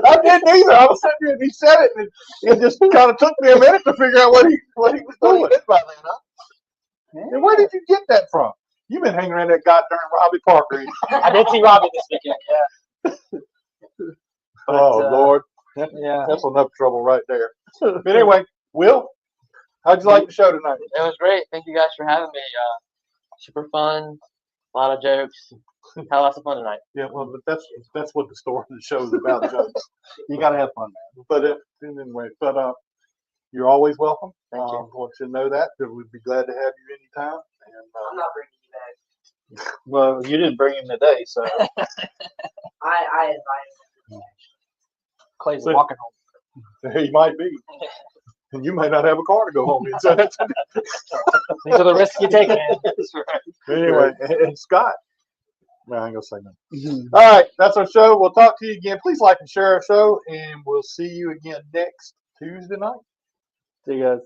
I didn't either. I was sitting here and he said it, and it just kind of took me a minute to figure out what he was doing. And where did you get that from? You've been hanging around that goddamn Robbie Parker. I did see Robbie this weekend. Yeah. Oh Lord, Yeah. that's enough trouble right there. But anyway, Will, how'd you like the show tonight? It was great. Thank you guys for having me. Super fun. A lot of jokes. Had lots of fun tonight. Yeah, well, but that's what the story of the show is about. Jokes. You gotta have fun, man. But anyway, you're always welcome. Thank you. I want you to know that we'd be glad to have you anytime. And I'm not bringing you back. Well, you didn't bring him today, so I invited him. Clay's So- walking home. he might be, and you may not have a car to go home in. So that's These are the risks you take, man. anyway. And Scott, well, I ain't gonna say nothing. All right, that's our show. We'll talk to you again. Please like and share our show, and we'll see you again next Tuesday night. see you guys.